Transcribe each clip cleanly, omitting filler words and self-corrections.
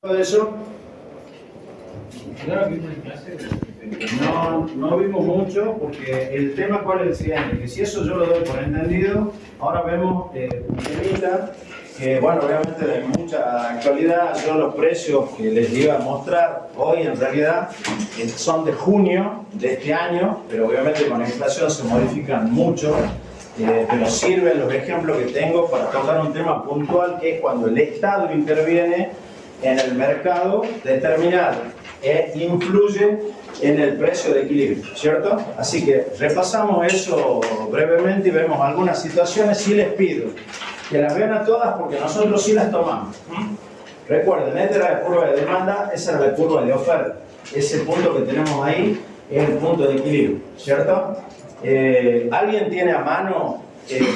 De eso no vimos mucho porque el tema cuál es el siguiente, que si eso yo lo doy por entendido, ahora vemos un temita que bueno, obviamente de mucha actualidad. Yo los precios que les iba a mostrar hoy en realidad son de junio de este año, pero obviamente con la inflación se modifican mucho. Pero sirven los ejemplos que tengo para tocar un tema puntual, que es cuando el Estado interviene en el mercado determinado e influye en el precio de equilibrio, ¿cierto? Así que repasamos eso brevemente y vemos algunas situaciones. Sí les pido que las vean a todas porque nosotros sí las tomamos. Recuerden, esta era la curva de demanda, esa era la curva de oferta. Ese punto que tenemos ahí es el punto de equilibrio, ¿cierto? ¿Alguien tiene a mano,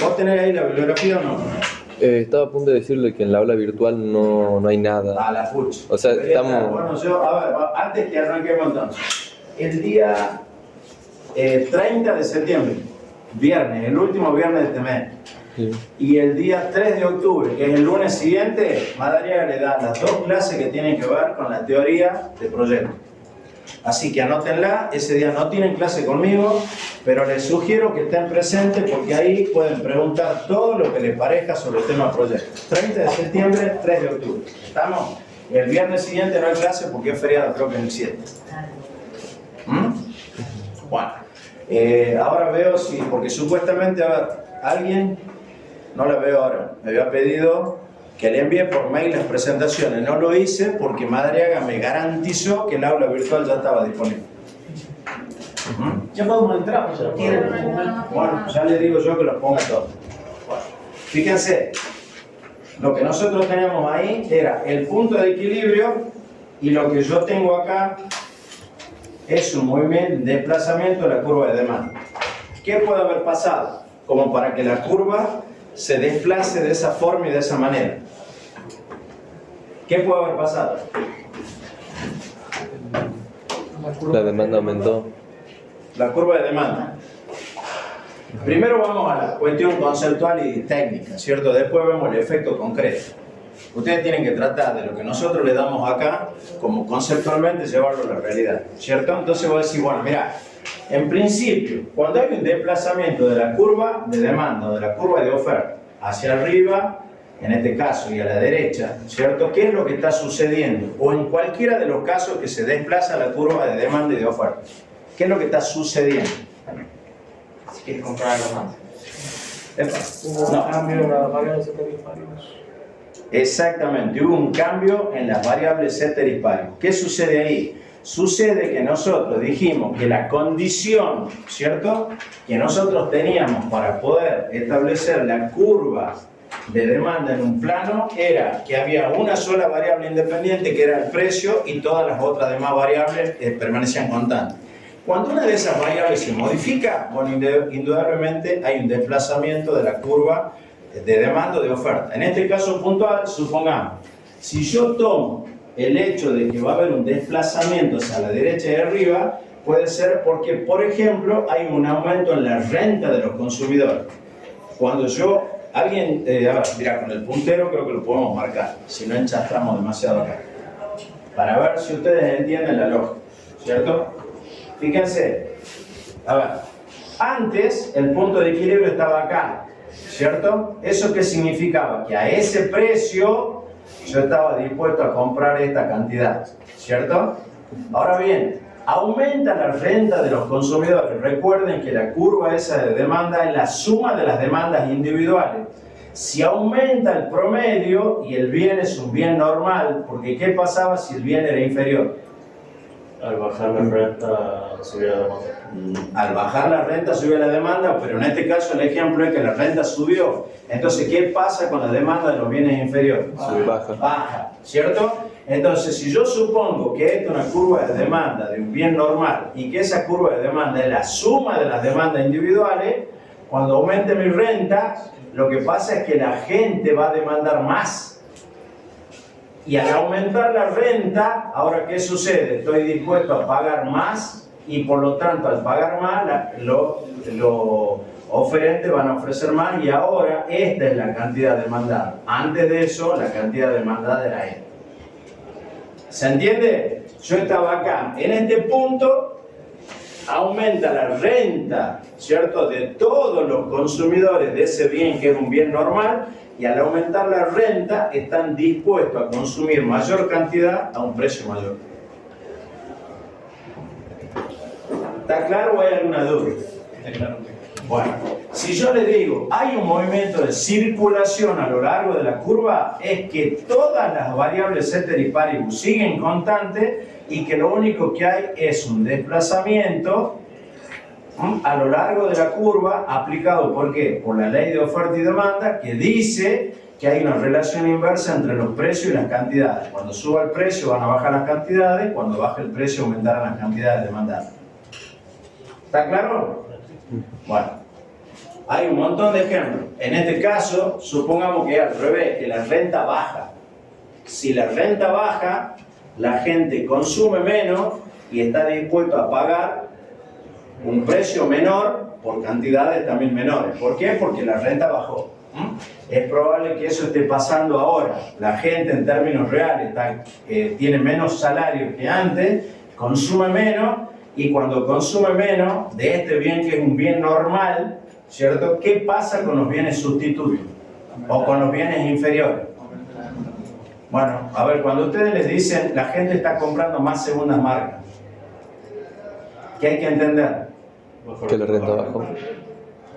vos tenés ahí la bibliografía o no? Estaba a punto de decirle que en la aula virtual no hay nada. A la pucha. O sea, estamos... Bueno, yo, a ver, antes que arranquemos entonces, el día 30 de septiembre, viernes, el último viernes de este mes, sí, y el día 3 de octubre, que es el lunes siguiente, Madariaga le da las dos clases que tienen que ver con la teoría de proyecto. Así que anótenla, ese día no tienen clase conmigo, pero les sugiero que estén presentes porque ahí pueden preguntar todo lo que les parezca sobre el tema proyecto. 30 de septiembre, 3 de octubre. ¿Estamos? El viernes siguiente no hay clase porque es feriado, creo que es el 7. Bueno, ahora veo si, porque supuestamente, a ver, alguien, no la veo ahora, me había pedido que le envíe por mail las presentaciones. No lo hice porque Madariaga me garantizó que el aula virtual ya estaba disponible. Ya podemos entrar, pues, bueno, ya les digo yo que los ponga todos. Bueno, fíjense, lo que nosotros tenemos ahí era el punto de equilibrio y lo que yo tengo acá es un movimiento, desplazamiento de la curva de demanda. ¿Qué puede haber pasado? Como para que la curva se desplace de esa forma y de esa manera. ¿Qué puede haber pasado? La demanda aumentó. La curva de demanda. Primero vamos a la cuestión conceptual y técnica, ¿cierto? Después vemos el efecto concreto. Ustedes tienen que tratar de lo que nosotros le damos acá, como conceptualmente llevarlo a la realidad, ¿cierto? Entonces voy a decir, bueno, mira, en principio, cuando hay un desplazamiento de la curva de demanda o de la curva de oferta hacia arriba, en este caso, y a la derecha, ¿cierto? ¿Qué es lo que está sucediendo? O en cualquiera de los casos que se desplaza la curva de demanda y de oferta. ¿Qué es lo que está sucediendo? Si quieres comprar algo más. Hubo un cambio en las variables ceteris paribus. Exactamente, hubo un cambio en las variables ceteris paribus. ¿Qué sucede ahí? Sucede que nosotros dijimos que la condición, ¿cierto?, que nosotros teníamos para poder establecer la curva de demanda en un plano era que había una sola variable independiente que era el precio y todas las otras demás variables permanecían constantes. Cuando una de esas variables se modifica, bueno, indudablemente hay un desplazamiento de la curva de demanda o de oferta. En este caso puntual, supongamos, si yo tomo el hecho de que va a haber un desplazamiento hacia la derecha y arriba, puede ser porque, por ejemplo, hay un aumento en la renta de los consumidores. Cuando yo, alguien, a ver, mira, con el puntero creo que lo podemos marcar, si no enchastramos demasiado acá, para ver si ustedes entienden la lógica, ¿cierto? Fíjense, a ver, antes el punto de equilibrio estaba acá, ¿cierto? ¿Eso qué significaba? Que a ese precio yo estaba dispuesto a comprar esta cantidad, ¿cierto? Ahora bien, aumenta la renta de los consumidores. Recuerden que la curva esa de demanda es la suma de las demandas individuales. Si aumenta el promedio y el bien es un bien normal, porque ¿qué pasaba si el bien era inferior? Al bajar la renta subía la demanda. Al bajar la renta subía la demanda, pero en este caso el ejemplo es que la renta subió. Entonces, ¿qué pasa con la demanda de los bienes inferiores? Baja, ¿cierto? Entonces, si yo supongo que esta es una curva de demanda de un bien normal y que esa curva de demanda es la suma de las demandas individuales, cuando aumente mi renta, lo que pasa es que la gente va a demandar más. Y al aumentar la renta, ahora ¿qué sucede? Estoy dispuesto a pagar más y por lo tanto al pagar más, los oferentes van a ofrecer más y ahora esta es la cantidad demandada. Antes de eso, la cantidad demandada era esta. ¿Se entiende? Yo estaba acá. En este punto aumenta la renta, ¿cierto?, de todos los consumidores de ese bien que es un bien normal, y al aumentar la renta están dispuestos a consumir mayor cantidad a un precio mayor. ¿Está claro o hay alguna duda? Bueno, si yo le digo, hay un movimiento de circulación a lo largo de la curva, es que todas las variables ceteris paribus siguen constantes y que lo único que hay es un desplazamiento a lo largo de la curva aplicado, ¿por qué? Por la ley de oferta y demanda, que dice que hay una relación inversa entre los precios y las cantidades. Cuando suba el precio van a bajar las cantidades, cuando baje el precio aumentarán las cantidades demandadas. ¿Está claro? Bueno, hay un montón de ejemplos. En este caso, supongamos que es al revés, que la renta baja. Si la renta baja, la gente consume menos y está dispuesto a pagar un precio menor por cantidades también menores. ¿Por qué? Porque la renta bajó. Es probable que eso esté pasando ahora. La gente en términos reales tiene menos salario que antes, consume menos, y cuando consume menos de este bien que es un bien normal, ¿cierto? ¿Qué pasa con los bienes sustitutos? O con los bienes inferiores. Bueno, a ver, cuando ustedes les dicen la gente está comprando más segundas marcas, ¿qué hay que entender? Que la renta bajó.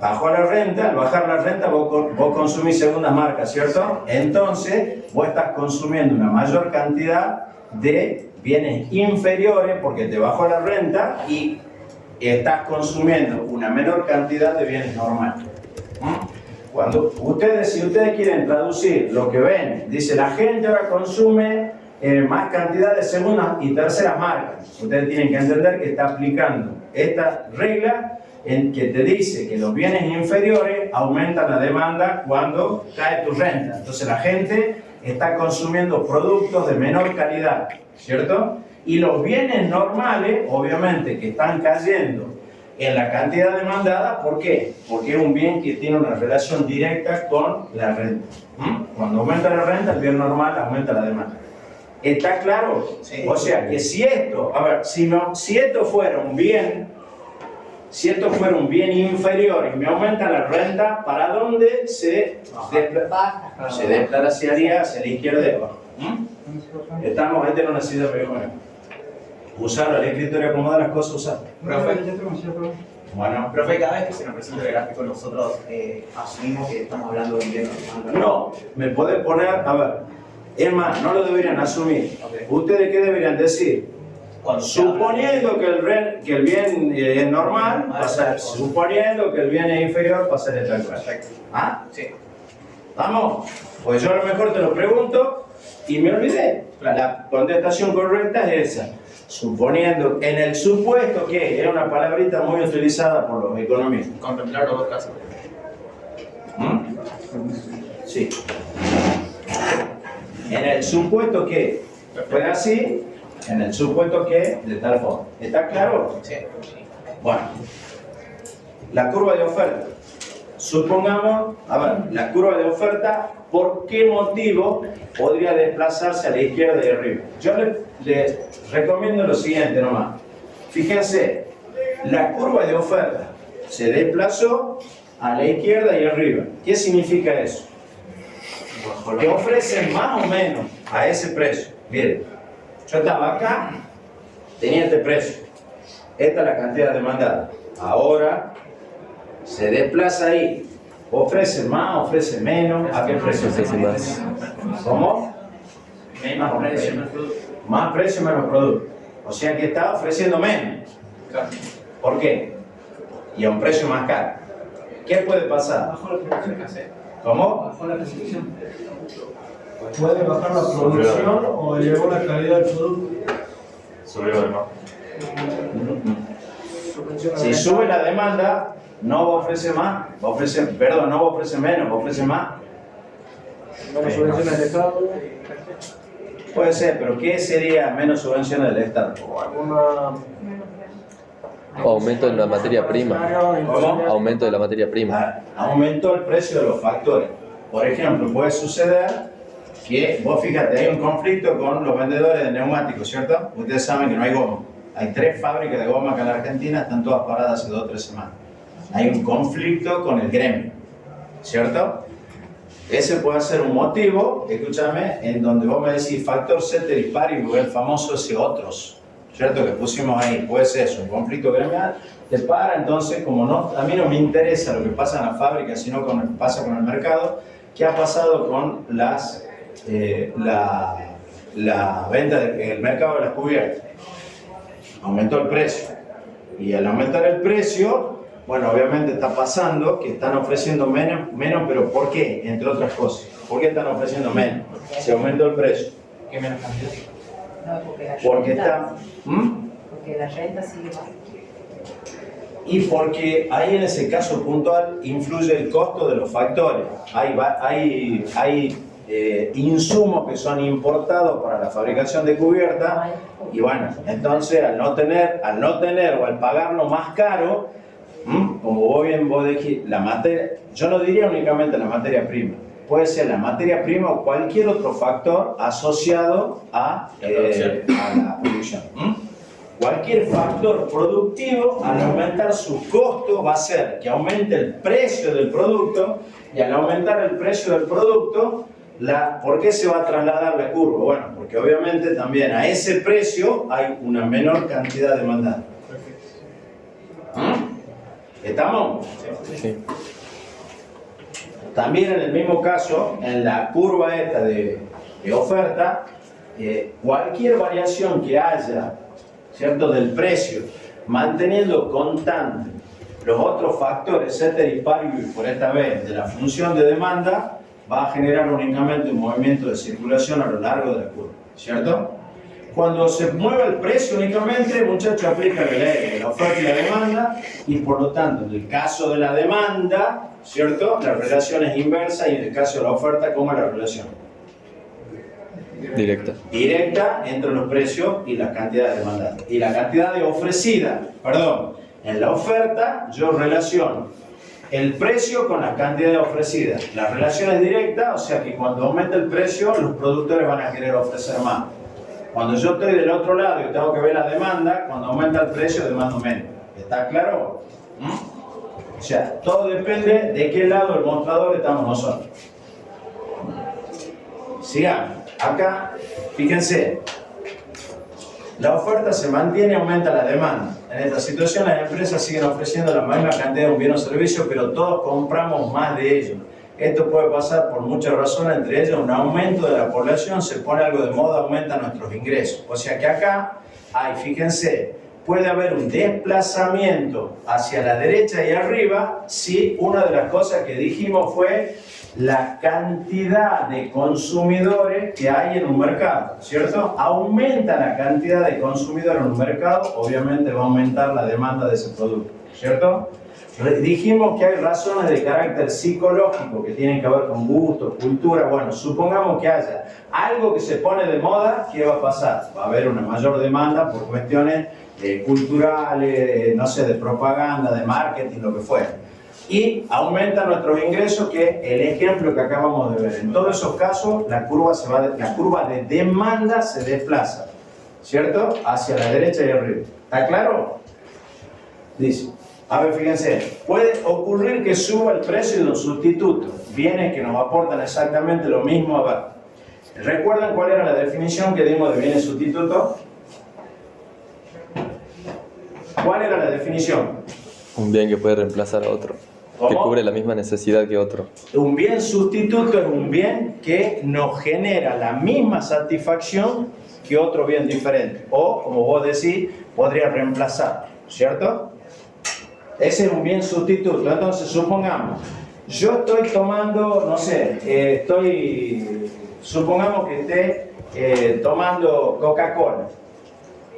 Bajó la renta, al bajar la renta vos consumís segundas marcas, ¿cierto? Entonces vos estás consumiendo una mayor cantidad de bienes inferiores porque te bajó la renta y estás consumiendo una menor cantidad de bienes normales. Cuando si ustedes quieren traducir lo que ven, dice la gente ahora consume más cantidad de segundas y terceras marcas. Ustedes tienen que entender que está aplicando esta regla en que te dice que los bienes inferiores aumentan la demanda cuando cae tu renta. Entonces la gente está consumiendo productos de menor calidad, ¿cierto? Y los bienes normales, obviamente, que están cayendo en la cantidad demandada, ¿por qué? Porque es un bien que tiene una relación directa con la renta. Cuando aumenta la renta, el bien normal aumenta la demanda. ¿Está claro? Sí. O sea, que si esto, a ver, si esto fuera un bien, inferior y me aumenta la renta, ¿para dónde se desplazaría hacia la izquierda y abajo? Estamos, este no necesita pedir. Usar el escritorio, acomodar las cosas, usar. Bueno, Profe, cada vez que se nos presenta el gráfico, nosotros asumimos que estamos hablando de un bien normal. no, me puede poner, a ver, es más, no lo deberían asumir. Okay. ¿Ustedes qué deberían decir? Suponiendo que el bien es normal, suponiendo que el bien es inferior, pasa de tal cual. Perfecto. ¿Ah? Sí. ¿Vamos? Pues yo a lo mejor te lo pregunto y me olvidé. La contestación correcta es esa. Suponiendo, en el supuesto que, es una palabrita muy utilizada por los economistas. Contemplar los dos casos. Sí. En el supuesto que fue así, en el supuesto que de tal forma. ¿Está claro? Sí. Bueno, la curva de oferta. Supongamos, a ver, la curva de oferta, ¿por qué motivo podría desplazarse a la izquierda y arriba? Yo les recomiendo lo siguiente nomás. Fíjense, la curva de oferta se desplazó a la izquierda y arriba. ¿Qué significa eso? Que ofrecen más o menos a ese precio. Miren, yo estaba acá, tenía este precio. Esta es la cantidad demandada. Ahora se desplaza ahí. Ofrece más, ofrece menos. ¿A qué precio? Ofrece más. ¿Cómo? Menos precio, menos producto. Más precio, menos producto. O sea que está ofreciendo menos. Claro. ¿Por qué? Y a un precio más caro. ¿Qué puede pasar? ¿Cómo? Bajó la recepción. Puede bajar la producción o elevó la calidad del producto. Subió además. Si sube la demanda, no va a ofrecer más, no va a ofrecer menos, va a ofrecer más. Menos subvenciones del Estado. Puede ser, pero ¿qué sería menos subvenciones del Estado? O alguna. Aumento en la materia prima. ¿Cómo? Aumento de la materia prima. Aumentó el precio de los factores. Por ejemplo, puede suceder que vos fíjate, hay un conflicto con los vendedores de neumáticos, ¿cierto? Ustedes saben que no hay goma. Hay 3 fábricas de goma acá en la Argentina, están todas paradas hace 2 o 3 semanas. Hay un conflicto con el gremio, ¿cierto? Ese puede ser un motivo, escúchame, en donde vos me decís factor ceteris paribus, el famoso ese otros, ¿cierto? Que pusimos ahí, puede ser eso, un conflicto gremial. Te para, entonces, como no, a mí no me interesa lo que pasa en la fábrica, sino lo que pasa con el mercado. ¿Qué ha pasado con la venta del mercado de las cubiertas? Aumentó el precio. Y al aumentar el precio, bueno, obviamente está pasando que están ofreciendo menos, pero ¿por qué? Entre otras cosas. ¿Por qué están ofreciendo menos? Se aumentó el precio. ¿Qué menos cantidad? No, Porque está... Porque la renta sigue más. Y porque ahí en ese caso puntual influye el costo de los factores. Hay insumos que son importados para la fabricación de cubierta y bueno, entonces al no tener o al pagarlo más caro, como vos dijiste, la materia, yo no diría únicamente la materia prima, puede ser la materia prima o cualquier otro factor asociado a la producción. Cualquier factor productivo, al aumentar su costo, va a hacer que aumente el precio del producto, y al aumentar el precio del producto, ¿por qué se va a trasladar la curva? Bueno, porque obviamente también a ese precio hay una menor cantidad demandada. ¿Estamos? Sí. También en el mismo caso, en la curva esta de oferta, cualquier variación que haya, ¿cierto?, del precio, manteniendo constante los otros factores ceteris paribus, por esta vez, de la función de demanda, va a generar únicamente un movimiento de circulación a lo largo de la curva, ¿cierto? Cuando se mueve el precio únicamente, muchachos, aplica la ley de la oferta y la demanda, y por lo tanto, en el caso de la demanda, ¿cierto?, la relación es inversa, y en el caso de la oferta, ¿cómo es la relación? Directa entre los precios y las cantidades demandadas. Y la cantidad de ofrecida, en la oferta yo relaciono el precio con la cantidad ofrecida. La relación es directa, o sea que cuando aumenta el precio, los productores van a querer ofrecer más. Cuando yo estoy del otro lado y tengo que ver la demanda, cuando aumenta el precio, demando menos. ¿Está claro? O sea, todo depende de qué lado del mostrador estamos nosotros. Sigamos. Acá, fíjense, la oferta se mantiene y aumenta la demanda. En esta situación las empresas siguen ofreciendo la misma cantidad de un bien o servicio, pero todos compramos más de ellos. Esto puede pasar por muchas razones, entre ellas un aumento de la población, se pone algo de moda, aumenta nuestros ingresos. O sea que acá hay, fíjense, puede haber un desplazamiento hacia la derecha y arriba si una de las cosas que dijimos fue la cantidad de consumidores que hay en un mercado, ¿cierto? Aumenta la cantidad de consumidores en un mercado, obviamente va a aumentar la demanda de ese producto, ¿cierto? Dijimos que hay razones de carácter psicológico que tienen que ver con gusto, cultura. Bueno, supongamos que haya algo que se pone de moda, ¿qué va a pasar? Va a haber una mayor demanda por cuestiones culturales, no sé, de propaganda, de marketing, lo que fuera. Y aumenta nuestros ingresos, que es el ejemplo que acabamos de ver. En todos esos casos, la curva de demanda se desplaza, ¿cierto?, hacia la derecha y arriba. ¿Está claro? Dice, a ver, fíjense, puede ocurrir que suba el precio de un sustituto, bienes que nos aportan exactamente lo mismo. A ver, ¿recuerdan cuál era la definición que dimos de bienes sustitutos? ¿Cuál era la definición? Un bien que puede reemplazar a otro. ¿Cómo? Que cubre la misma necesidad que otro. Un bien sustituto es un bien que nos genera la misma satisfacción que otro bien diferente. O, como vos decís, podría reemplazar, ¿cierto? Ese es un bien sustituto. Entonces, supongamos, yo estoy tomando, no sé, supongamos que esté tomando Coca-Cola.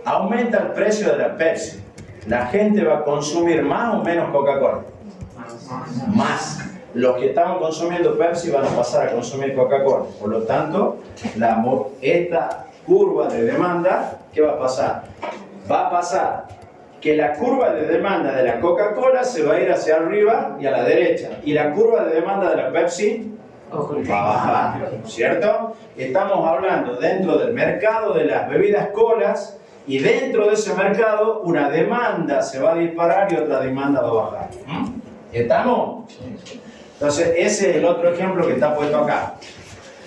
Aumenta el precio de la Pepsi. ¿La gente va a consumir más o menos Coca-Cola? Más. Los que estaban consumiendo Pepsi van a pasar a consumir Coca-Cola. Por lo tanto, esta curva de demanda, ¿qué va a pasar? Va a pasar que la curva de demanda de la Coca-Cola se va a ir hacia arriba y a la derecha. Y la curva de demanda de la Pepsi va a bajar, ¿cierto? Estamos hablando dentro del mercado de las bebidas colas y dentro de ese mercado una demanda se va a disparar y otra demanda va a bajar. ¿Estamos? Entonces ese es el otro ejemplo que está puesto acá.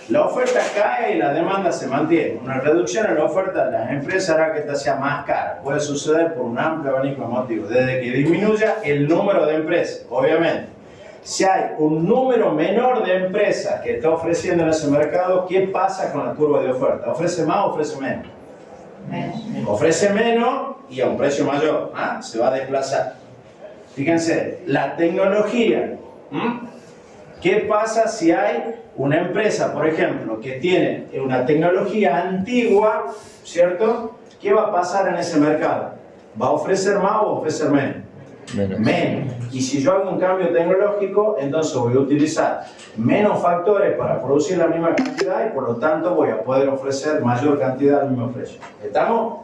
La oferta cae y la demanda se mantiene. Una reducción en la oferta de las empresas hará que esta sea más cara. Puede suceder por un amplio abanico de motivos, desde que disminuya el número de empresas, obviamente. Si hay un número menor de empresas que está ofreciendo en ese mercado, ¿qué pasa con la curva de oferta? ¿Ofrece más o ofrece menos? Menos. Ofrece menos y a un precio mayor. Se va a desplazar. Fíjense, la tecnología. ¿Qué pasa si hay una empresa, por ejemplo, que tiene una tecnología antigua, ¿cierto? ¿Qué va a pasar en ese mercado? ¿Va a ofrecer más o ofrecer menos? Menos. Y si yo hago un cambio tecnológico, entonces voy a utilizar menos factores para producir la misma cantidad y por lo tanto voy a poder ofrecer mayor cantidad al mismo precio. ¿Estamos?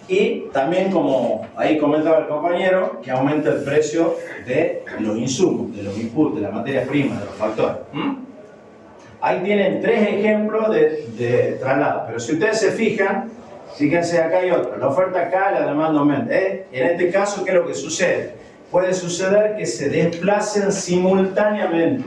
Y también, como ahí comentaba el compañero, que aumenta el precio de los insumos, de los inputs, de la materia prima, de los factores. Ahí tienen 3 ejemplos de traslado, pero si ustedes se fijan, fíjense, acá hay otro. La oferta cae, la demanda aumenta. En este caso, ¿qué es lo que sucede? Puede suceder que se desplacen simultáneamente.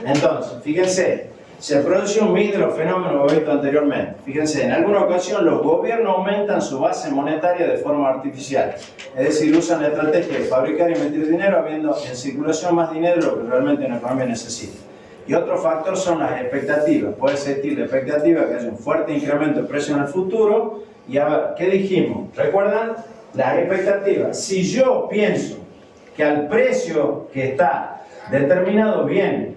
Entonces, fíjense, se produce un mix de los fenómenos visto anteriormente. Fíjense, en alguna ocasión los gobiernos aumentan su base monetaria de forma artificial. Es decir, usan la estrategia de fabricar y meter dinero habiendo en circulación más dinero de lo que realmente una economía necesita. Y otro factor son las expectativas. Puede existir la expectativa que haya un fuerte incremento de precio en el futuro. Y a ver, ¿qué dijimos? ¿Recuerdan? Las expectativas. Si yo pienso que al precio que está determinado bien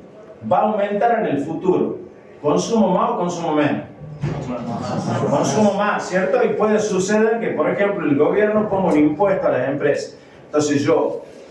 va a aumentar en el futuro, ¿consumo más o consumo menos? Consumo más, ¿cierto? Y puede suceder que, por ejemplo, el gobierno ponga un impuesto a las empresas. Entonces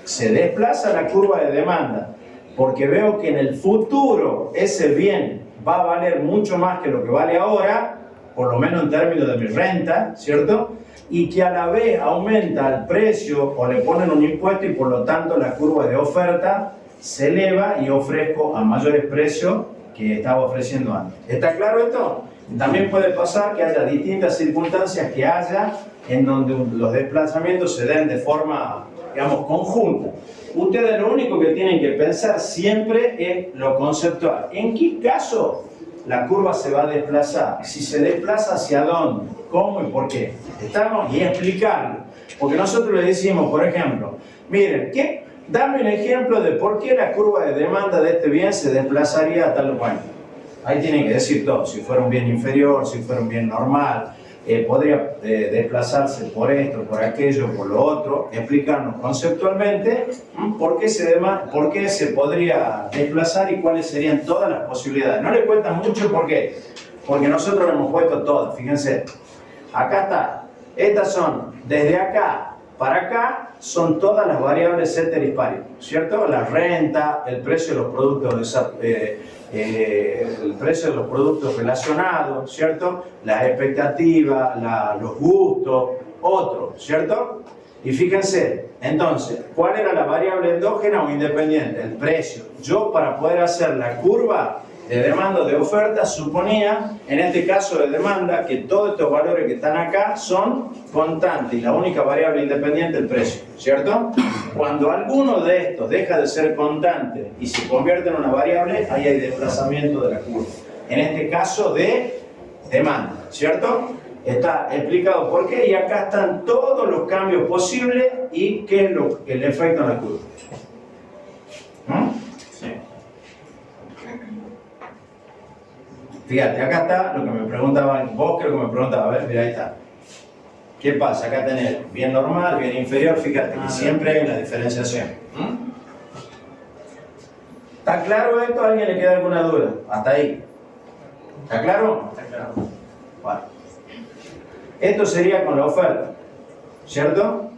se desplaza la curva de demanda porque veo que en el futuro ese bien va a valer mucho más que lo que vale ahora, por lo menos en términos de mi renta, ¿cierto? Y que a la vez aumenta el precio o le ponen un impuesto y por lo tanto la curva de oferta se eleva y ofrezco a mayores precios que estaba ofreciendo antes. ¿Está claro esto? También puede pasar que haya distintas circunstancias que haya en donde los desplazamientos se den de forma, digamos, conjunta. Ustedes lo único que tienen que pensar siempre es lo conceptual. ¿En qué caso la curva se va a desplazar? Si se desplaza, ¿hacia dónde? ¿Cómo y por qué? ¿Estamos? Y explicarlo. Porque nosotros le decimos, por ejemplo, miren, dame un ejemplo de por qué la curva de demanda de este bien se desplazaría a tal lugar. Ahí tienen que decir todo. Si fuera un bien inferior, si fuera un bien normal, podría desplazarse por esto, por aquello, por lo otro, explicarnos conceptualmente por qué se podría desplazar y cuáles serían todas las posibilidades. No le cuesta mucho, ¿por qué? Porque nosotros lo hemos puesto todas, fíjense. Acá está, estas son, desde acá para acá, son todas las variables ceteris paribus, ¿cierto? La renta, el precio de los productos el precio de los productos relacionados, ¿cierto? Las expectativas, los gustos, otros, ¿cierto? Y fíjense, entonces, ¿cuál era la variable endógena o independiente? El precio. Yo, para poder hacer la curva de demanda o de oferta, suponía, en este caso de demanda, que todos estos valores que están acá son constantes y la única variable independiente es el precio, ¿cierto? Cuando alguno de estos deja de ser constante y se convierte en una variable, ahí hay desplazamiento de la curva. En este caso de demanda, ¿cierto? Está explicado por qué y acá están todos los cambios posibles y qué es el efecto en la curva. Sí. Fíjate, acá está lo que me preguntaban, vos creo que me preguntabas, a ver, mira, ahí está. ¿Qué pasa? Acá tenés bien normal, bien inferior, fíjate que siempre hay una diferenciación. ¿Está claro esto? ¿A alguien le queda alguna duda? Hasta ahí. ¿Está claro? Está claro. Bueno. Esto sería con la oferta, ¿cierto?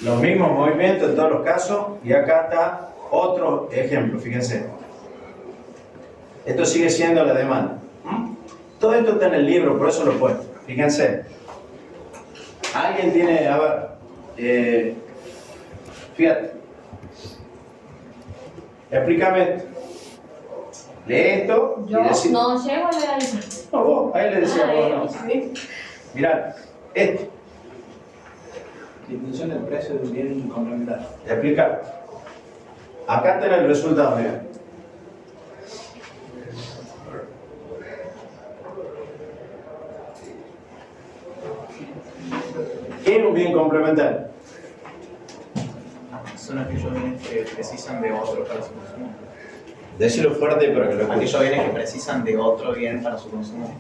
Los mismos movimientos en todos los casos y acá está otro ejemplo, fíjense. Esto sigue siendo la demanda. Todo esto está en el libro, por eso lo he puesto. Fíjense. Alguien tiene, a ver, Fíjate. Explícame esto. Lee esto Yo y decís. no llego a leer eso. No, vos, ahí le decía vos, no. Sí. Mirá, esto. Disminución del precio de un bien complementario. Explicar. Acá tenés el resultado, mira. ¿Qué es un bien complementario? Son aquellos bienes que precisan de otro para su consumo. Decilo fuerte para que lo escuchen. Aquellos bienes que precisan de otro bien para su consumo.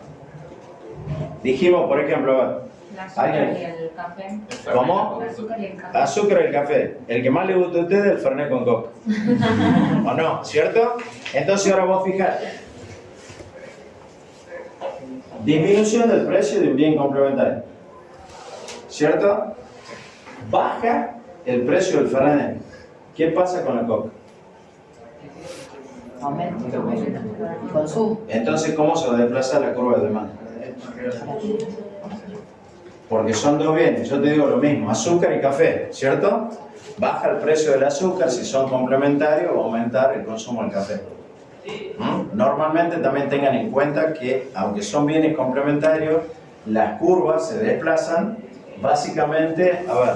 Dijimos, por ejemplo, a ver, El azúcar ¿alguien? y el café. ¿Cómo? El azúcar y el café. Azúcar y el café. El que más le gusta a usted es el Fernet con coca. ¿O no? ¿Cierto? Entonces ahora vos fijate. Disminución del precio de un bien complementario. ¿Cierto? Baja el precio del Fernet. ¿Qué pasa con la coca? Aumenta el consumo. Entonces, ¿cómo se va a desplazar la curva de demanda? Porque son dos bienes, yo te digo lo mismo, azúcar y café, ¿cierto? Baja el precio del azúcar, si son complementarios, va a aumentar el consumo del café. Normalmente también tengan en cuenta que, aunque son bienes complementarios, las curvas se desplazan básicamente, a ver,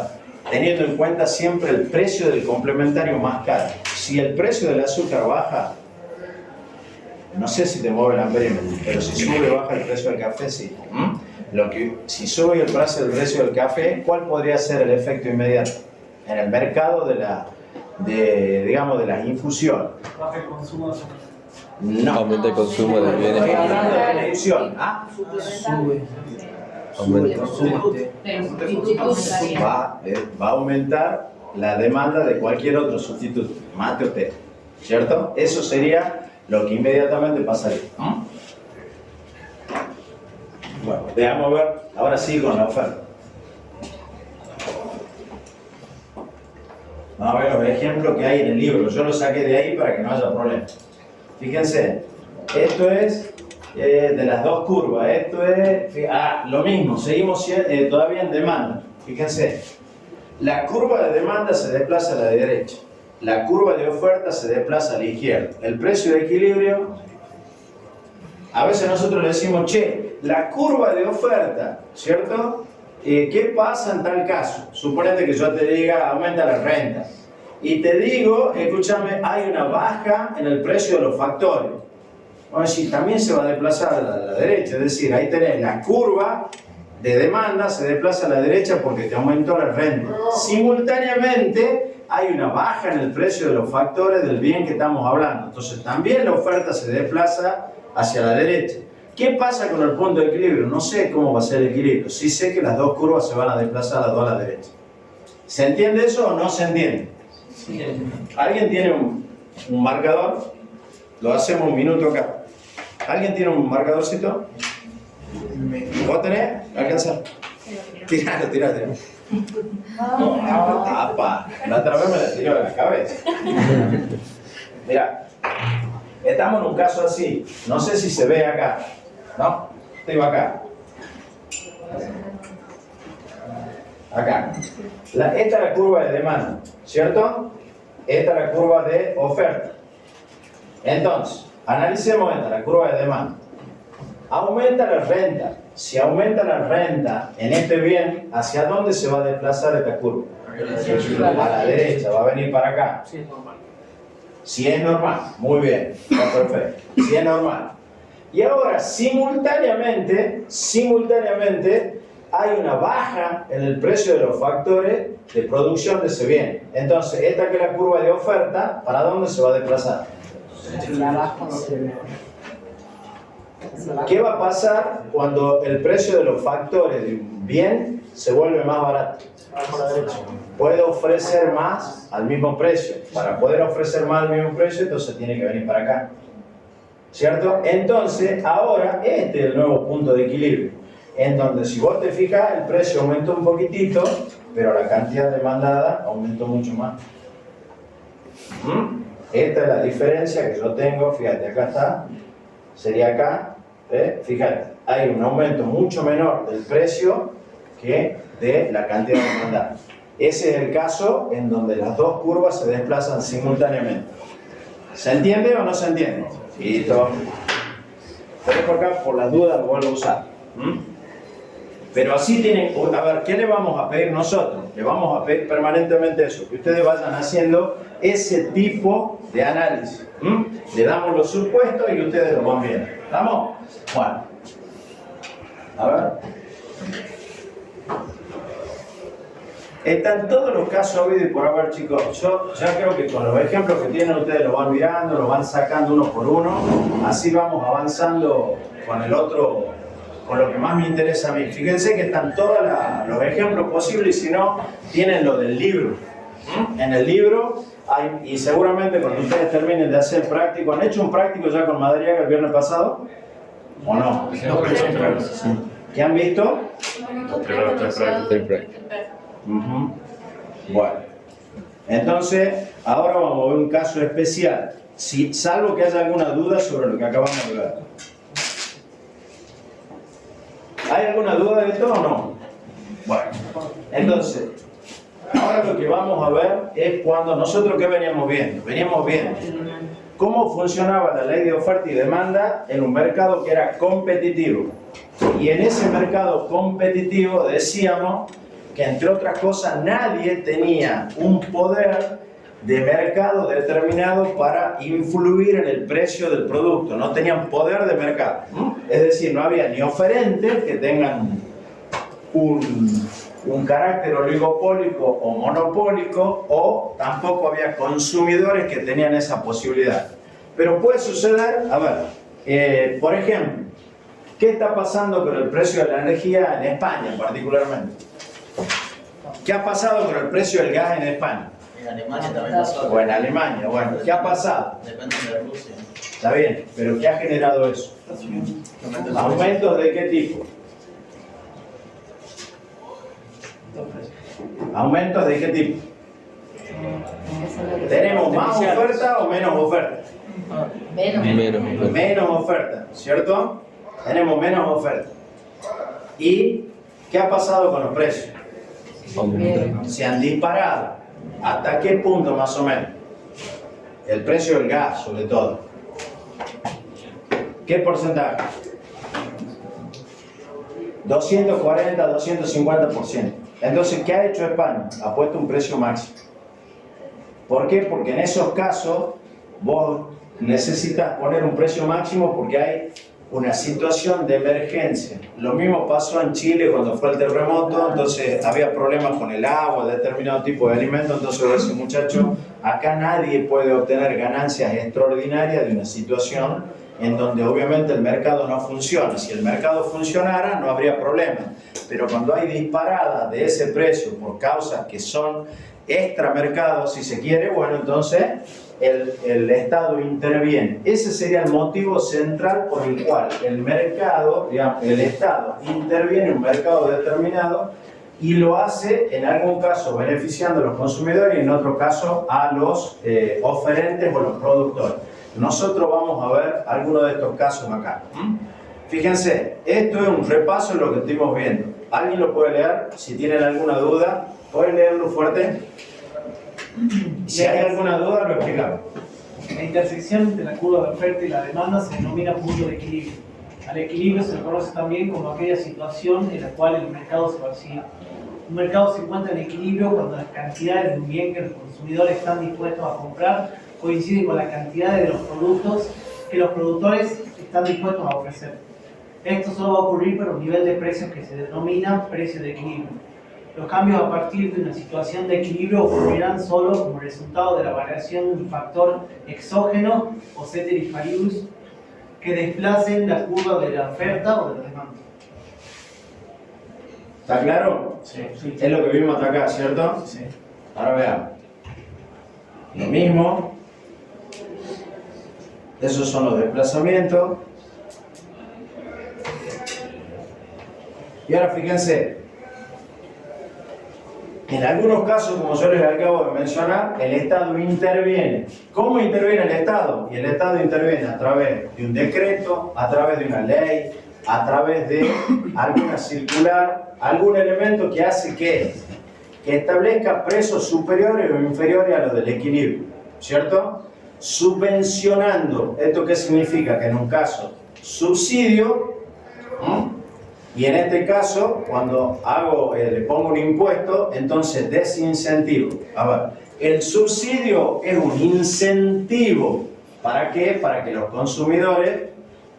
teniendo en cuenta siempre el precio del complementario más caro. Si el precio del azúcar baja, no sé si te mueve el amperímetro, pero si sube o baja el precio del café, sí. Si sube el precio del café, ¿cuál podría ser el efecto inmediato? En el mercado de las infusiones. Baja el consumo de azúcar. No. Aumenta el consumo de bienes. Estoy hablando de la infusión. ¿Ah? Aumenta. Va a aumentar la demanda de cualquier otro sustituto, mate o té, ¿cierto? Eso sería lo que inmediatamente pasaría. Bueno, dejamos ver, ahora sí con la oferta. Vamos a ver los ejemplos que hay en el libro, yo los saqué de ahí para que no haya problema. Fíjense, esto es de las dos curvas, esto es lo mismo, seguimos todavía en demanda. Fíjense, la curva de demanda se desplaza a la derecha, la curva de oferta se desplaza a la izquierda. El precio de equilibrio, a veces nosotros le decimos, che, la curva de oferta, ¿cierto? ¿Qué pasa en tal caso? Suponete que yo te diga, aumenta la renta. Y te digo, escúchame, hay una baja en el precio de los factores. Bueno, sí, también se va a desplazar a la derecha, es decir, ahí tenés la curva de demanda, se desplaza a la derecha porque te aumentó la renta. Simultáneamente, hay una baja en el precio de los factores del bien que estamos hablando. Entonces, también la oferta se desplaza hacia la derecha. ¿Qué pasa con el punto de equilibrio? No sé cómo va a ser el equilibrio. Sí sé que las dos curvas se van a desplazar las dos a la derecha. ¿Se entiende eso o no se entiende? ¿Alguien tiene un marcador? Lo hacemos un minuto acá. ¿Alguien tiene un marcadorcito? ¿Vos tenés? ¿Alcanza? Tiralo. ¡Apa! La otra vez me la tiró de la cabeza. Mira, estamos en un caso así. No sé si se ve acá. ¿No? Estoy acá. Acá. Esta es la curva de demanda, ¿cierto? Esta es la curva de oferta. Entonces, analicemos esta, la curva de demanda. Aumenta la renta. Si aumenta la renta en este bien, ¿hacia dónde se va a desplazar esta curva? A la derecha, va a venir para acá. Si es normal, muy bien, está perfecto. Si es normal. Y ahora, simultáneamente, hay una baja en el precio de los factores de producción de ese bien. Entonces, esta que es la curva de oferta, ¿para dónde se va a desplazar? ¿Qué va a pasar cuando el precio de los factores de un bien se vuelve más barato? Puede ofrecer más al mismo precio. Para poder ofrecer más al mismo precio, entonces tiene que venir para acá. ¿Cierto? Entonces, ahora este es el nuevo punto de equilibrio. En donde, si vos te fijas, el precio aumentó un poquitito, pero la cantidad demandada aumentó mucho más. Esta es la diferencia que yo tengo, fíjate, acá está, sería acá, fíjate, hay un aumento mucho menor del precio que de la cantidad demandada. Ese es el caso en donde las dos curvas se desplazan simultáneamente. ¿Se entiende o no se entiende? Listo. Pero por acá, por las dudas, lo vuelvo a usar. Pero así tienen, a ver, ¿qué le vamos a pedir nosotros? Le vamos a pedir permanentemente eso, que ustedes vayan haciendo ese tipo de análisis. Le damos los supuestos y ustedes lo van viendo. ¿Estamos? Bueno. A ver. Están todos los casos habidos y por haber, chicos. Yo ya creo que con los ejemplos que tienen ustedes lo van mirando, lo van sacando uno por uno. Así vamos avanzando con el otro, con lo que más me interesa a mí. Fíjense que están todos los ejemplos posibles y si no, tienen lo del libro. En el libro hay, y seguramente cuando ustedes terminen de hacer el práctico, ¿han hecho un práctico ya con Madariaga el viernes pasado? ¿O no? ¿Qué han visto? Bueno, entonces ahora vamos a ver un caso especial, salvo que haya alguna duda sobre lo que acabamos de ver. ¿Hay alguna duda de esto o no? Bueno, entonces, ahora lo que vamos a ver es cuando nosotros, ¿qué veníamos viendo? Veníamos viendo cómo funcionaba la ley de oferta y demanda en un mercado que era competitivo. Y en ese mercado competitivo decíamos que, entre otras cosas, nadie tenía un poder de mercado determinado para influir en el precio del producto. No tenían poder de mercado. Es decir, no había ni oferentes que tengan un carácter oligopólico o monopólico, o tampoco había consumidores que tenían esa posibilidad. Pero puede suceder, a ver, por ejemplo, ¿qué está pasando con el precio de la energía en España particularmente? ¿Qué ha pasado con el precio del gas en España? En Alemania también pasó. O en Alemania, bueno, ¿qué ha pasado? Depende de Rusia. Está bien, pero ¿qué ha generado eso? ¿Aumentos de qué tipo? ¿Aumentos de qué tipo? ¿Tenemos más oferta o menos oferta? Menos oferta, ¿cierto? Tenemos menos oferta. ¿Y qué ha pasado con los precios? Se han disparado. ¿Hasta qué punto más o menos? El precio del gas, sobre todo. ¿Qué porcentaje? 240, 250%. Entonces, ¿qué ha hecho España? Ha puesto un precio máximo. ¿Por qué? Porque en esos casos vos necesitas poner un precio máximo porque hay una situación de emergencia. Lo mismo pasó en Chile cuando fue el terremoto, entonces había problemas con el agua, determinado tipo de alimento, entonces ese muchacho, acá nadie puede obtener ganancias extraordinarias de una situación en donde obviamente el mercado no funciona. Si el mercado funcionara no habría problema, pero cuando hay disparadas de ese precio por causas que son extramercado, si se quiere, bueno, entonces el Estado interviene. Ese sería el motivo central por el cual el mercado, digamos, el Estado interviene en un mercado determinado y lo hace en algún caso beneficiando a los consumidores y en otro caso a los oferentes o los productores. Nosotros vamos a ver algunos de estos casos acá. Fíjense, esto es un repaso de lo que estuvimos viendo. ¿Alguien lo puede leer? Si tienen alguna duda, ¿pueden leerlo fuerte? Si hay alguna duda, lo explicamos. La intersección entre la curva de oferta y la demanda se denomina punto de equilibrio. Al equilibrio se le conoce también como aquella situación en la cual el mercado se vacía. Un mercado se encuentra en equilibrio cuando las cantidades de un bien que los consumidores están dispuestos a comprar coinciden con la cantidad de los productos que los productores están dispuestos a ofrecer. Esto solo va a ocurrir por un nivel de precios que se denomina precio de equilibrio. Los cambios a partir de una situación de equilibrio ocurrirán solo como resultado de la variación de un factor exógeno o ceteris paribus que desplacen la curva de la oferta o de la demanda. ¿Está claro? Sí. Es lo que vimos hasta acá, ¿cierto? Sí. Ahora veamos. Lo mismo. Esos son los desplazamientos. Y ahora fíjense. En algunos casos, como yo les acabo de mencionar, el Estado interviene. ¿Cómo interviene el Estado? Y el Estado interviene a través de un decreto, a través de una ley, a través de alguna circular, algún elemento que hace que que establezca precios superiores o inferiores a los del equilibrio, ¿cierto? Subvencionando, ¿esto qué significa? Que en un caso subsidio, y en este caso, cuando le pongo un impuesto, entonces desincentivo. A ver, el subsidio es un incentivo. ¿Para qué? Para que los consumidores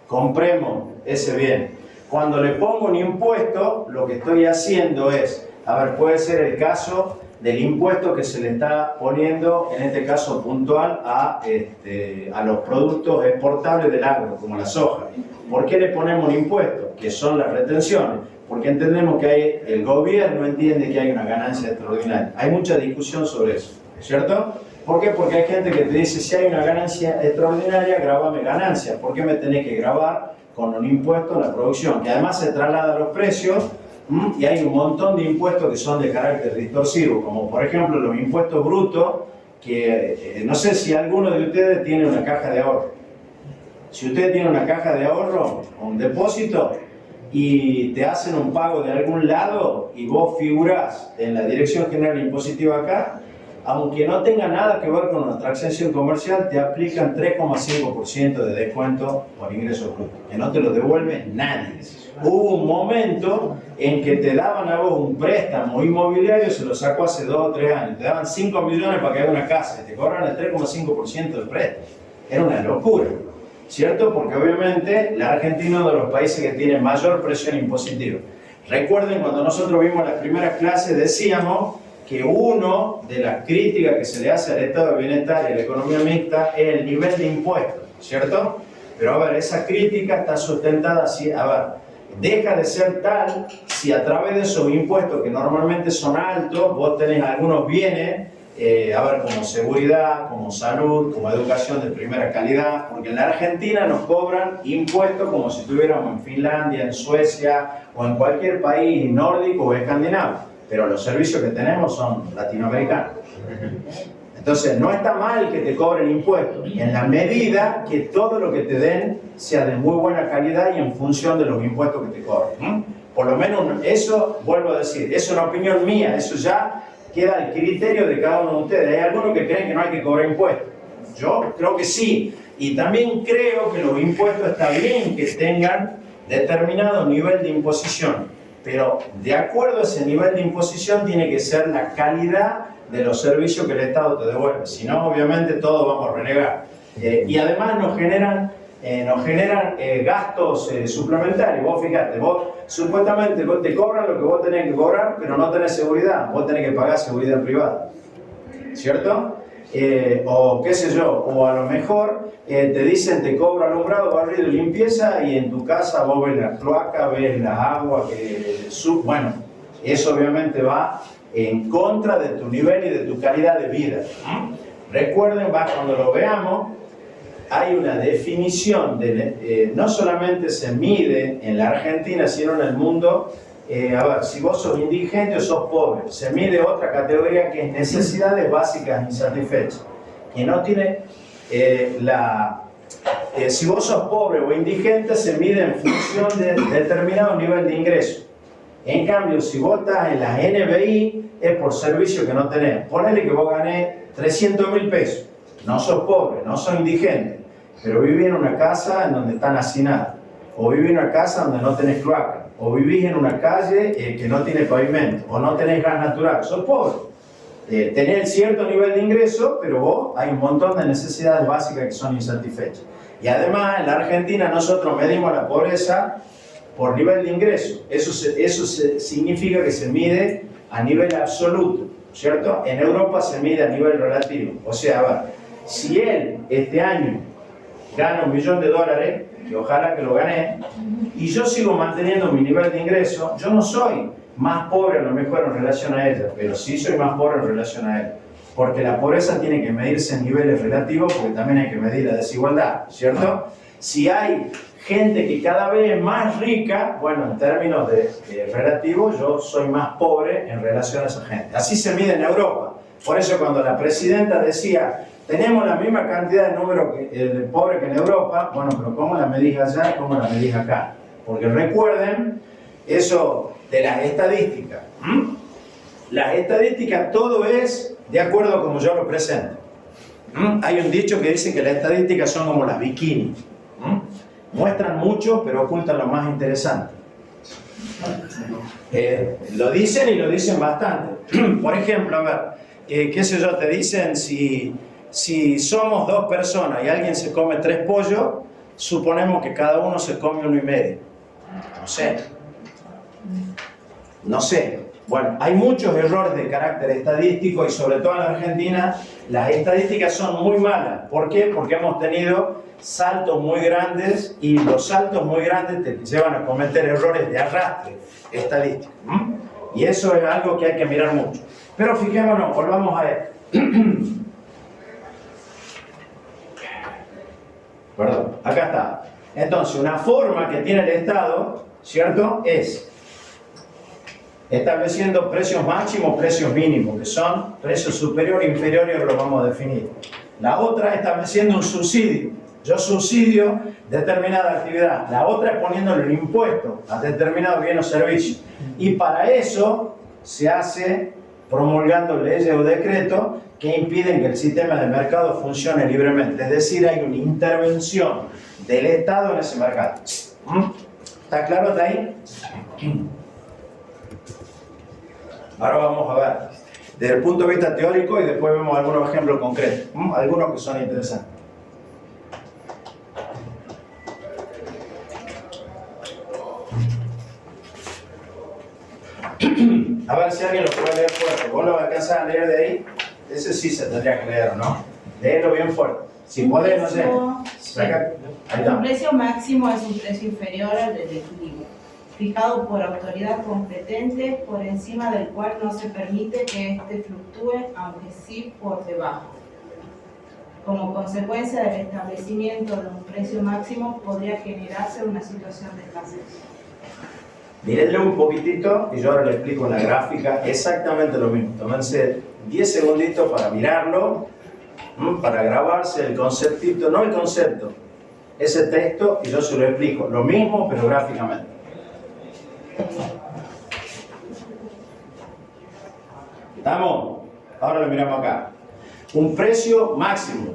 compremos ese bien. Cuando le pongo un impuesto, lo que estoy haciendo es, a ver, puede ser el caso del impuesto que se le está poniendo, en este caso puntual, a los productos exportables del agro, como la soja. ¿Por qué le ponemos un impuesto? Que son las retenciones. Porque entendemos que el gobierno entiende que hay una ganancia extraordinaria. Hay mucha discusión sobre eso, ¿cierto? ¿Por qué? Porque hay gente que te dice, si hay una ganancia extraordinaria, grábame ganancia. ¿Por qué me tenés que grabar con un impuesto en la producción? Que además se traslada a los precios, y hay un montón de impuestos que son de carácter distorsivo, como por ejemplo los impuestos brutos, que no sé si alguno de ustedes tiene una caja de ahorro. Si usted tiene una caja de ahorro o un depósito y te hacen un pago de algún lado y vos figurás en la Dirección General Impositiva acá, aunque no tenga nada que ver con una transacción comercial, te aplican 3,5% de descuento por ingreso bruto, que no te lo devuelve nadie. Hubo un momento en que te daban a vos un préstamo inmobiliario, se lo sacó hace 2 o 3 años, te daban 5 millones para que haga una casa y te cobran el 3,5% del préstamo. Era una locura, ¿cierto? Porque obviamente la Argentina es uno de los países que tiene mayor presión impositiva. Recuerden, cuando nosotros vimos las primeras clases, decíamos que una de las críticas que se le hace al estado de bienestar y a la economía mixta es el nivel de impuestos, ¿cierto? Pero a ver, esa crítica está sustentada así, a ver, deja de ser tal si a través de esos impuestos que normalmente son altos, vos tenés algunos bienes, como seguridad, como salud, como educación de primera calidad, porque en la Argentina nos cobran impuestos como si estuviéramos en Finlandia, en Suecia o en cualquier país nórdico o escandinavo. Pero los servicios que tenemos son latinoamericanos. Entonces, no está mal que te cobren impuestos, en la medida que todo lo que te den sea de muy buena calidad y en función de los impuestos que te cobren. Por lo menos eso, vuelvo a decir, es una opinión mía, eso ya queda al criterio de cada uno de ustedes. Hay algunos que creen que no hay que cobrar impuestos. Yo creo que sí. Y también creo que los impuestos está bien que tengan determinado nivel de imposición. Pero de acuerdo a ese nivel de imposición tiene que ser la calidad de los servicios que el Estado te devuelve. Si no, obviamente todos vamos a renegar. Y además nos generan gastos suplementarios. Vos fíjate, supuestamente te cobran lo que vos tenés que cobrar, pero no tenés seguridad. Vos tenés que pagar seguridad privada, ¿cierto? O qué sé yo, o a lo mejor te dicen te cobro alumbrado, barrido y limpieza, y en tu casa vos ves la cloaca, ves la agua, bueno, eso obviamente va en contra de tu nivel y de tu calidad de vida. Recuerden, cuando lo veamos, hay una definición, no solamente se mide en la Argentina, sino en el mundo. A ver, si vos sos indigente o sos pobre, se mide otra categoría que es necesidades básicas insatisfechas, que no tiene si vos sos pobre o indigente, se mide en función de determinado nivel de ingreso. En cambio, si vos estás en la NBI, es por servicio que no tenés. Ponele que vos ganés 300.000 pesos, no sos pobre, no sos indigente, pero vivís en una casa en donde están hacinados, o vivís en una casa donde no tenés cloaca, o vivís en una calle que no tiene pavimento, o no tenés gas natural, sos pobre. Tenés cierto nivel de ingreso, pero vos hay un montón de necesidades básicas que son insatisfechas. Y además, en la Argentina nosotros medimos la pobreza por nivel de ingreso. Eso significa que se mide a nivel absoluto, ¿cierto? En Europa se mide a nivel relativo. O sea, a ver, si él este año gana $1 millón, que ojalá que lo gane, y yo sigo manteniendo mi nivel de ingreso, yo no soy más pobre a lo mejor en relación a ella, pero sí soy más pobre en relación a él. Porque la pobreza tiene que medirse en niveles relativos, porque también hay que medir la desigualdad, ¿cierto? Si hay gente que cada vez es más rica, bueno, en términos de relativos, yo soy más pobre en relación a esa gente. Así se mide en Europa. Por eso cuando la presidenta decía, tenemos la misma cantidad de número de pobres que en Europa, bueno, pero ¿cómo la medís allá y cómo la medís acá? Porque recuerden eso de las estadísticas. Las estadísticas, todo es de acuerdo a como yo lo presento. Hay un dicho que dice que las estadísticas son como las bikinis. Muestran mucho, pero ocultan lo más interesante. Lo dicen y lo dicen bastante. Por ejemplo, a ver, qué sé yo, te dicen si somos 2 personas y alguien se come 3 pollos, suponemos que cada uno se come 1,5. No sé. Bueno, hay muchos errores de carácter estadístico y sobre todo en la Argentina las estadísticas son muy malas. ¿Por qué? Porque hemos tenido saltos muy grandes y los saltos muy grandes te llevan a cometer errores de arrastre estadístico. Y eso es algo que hay que mirar mucho. Pero fijémonos, volvamos a esto. Perdón, acá está. Entonces, una forma que tiene el Estado, ¿cierto? Es estableciendo precios máximos, precios mínimos, que son precios superiores e inferiores, lo vamos a definir. La otra es estableciendo un subsidio. Yo subsidio determinada actividad. La otra es poniéndole un impuesto a determinado bien o servicio. Y para eso se hace promulgando leyes o decretos que impiden que el sistema de mercado funcione libremente. Es decir, hay una intervención del Estado en ese mercado. ¿Está claro hasta ahí? Ahora vamos a ver desde el punto de vista teórico y después vemos algunos ejemplos concretos, algunos que son interesantes. A ver si alguien lo puede leer fuerte. ¿Vos lo alcanzás a leer de ahí? Ese sí se tendría que leer, ¿no? Léelo bien fuerte. Si podés, no sé. Un precio máximo es un precio inferior al del equilibrio, fijado por autoridad competente, por encima del cual no se permite que éste fluctúe, aunque sí por debajo. Como consecuencia del establecimiento de un precio máximo, podría generarse una situación de escasez. Mírenle un poquitito y yo ahora le explico en la gráfica exactamente lo mismo. Tómense 10 segunditos para mirarlo, para grabarse el conceptito, no el concepto, ese texto, y yo se lo explico. Lo mismo, pero gráficamente. ¿Estamos? Ahora lo miramos acá. Un precio máximo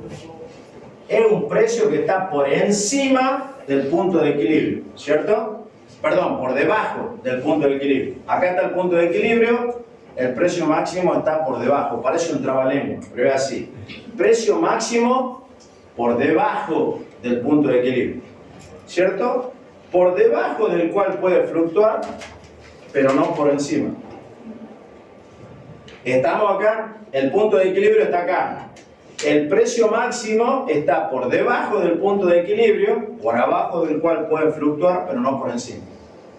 es un precio que está por encima del punto de equilibrio, ¿cierto? Perdón, por debajo del punto de equilibrio. Acá está el punto de equilibrio, el precio máximo está por debajo. Parece un trabalengua, pero es así. Precio máximo por debajo del punto de equilibrio, ¿cierto? Por debajo del cual puede fluctuar, pero no por encima. Estamos acá, el punto de equilibrio está acá. El precio máximo está por debajo del punto de equilibrio, por abajo del cual puede fluctuar, pero no por encima.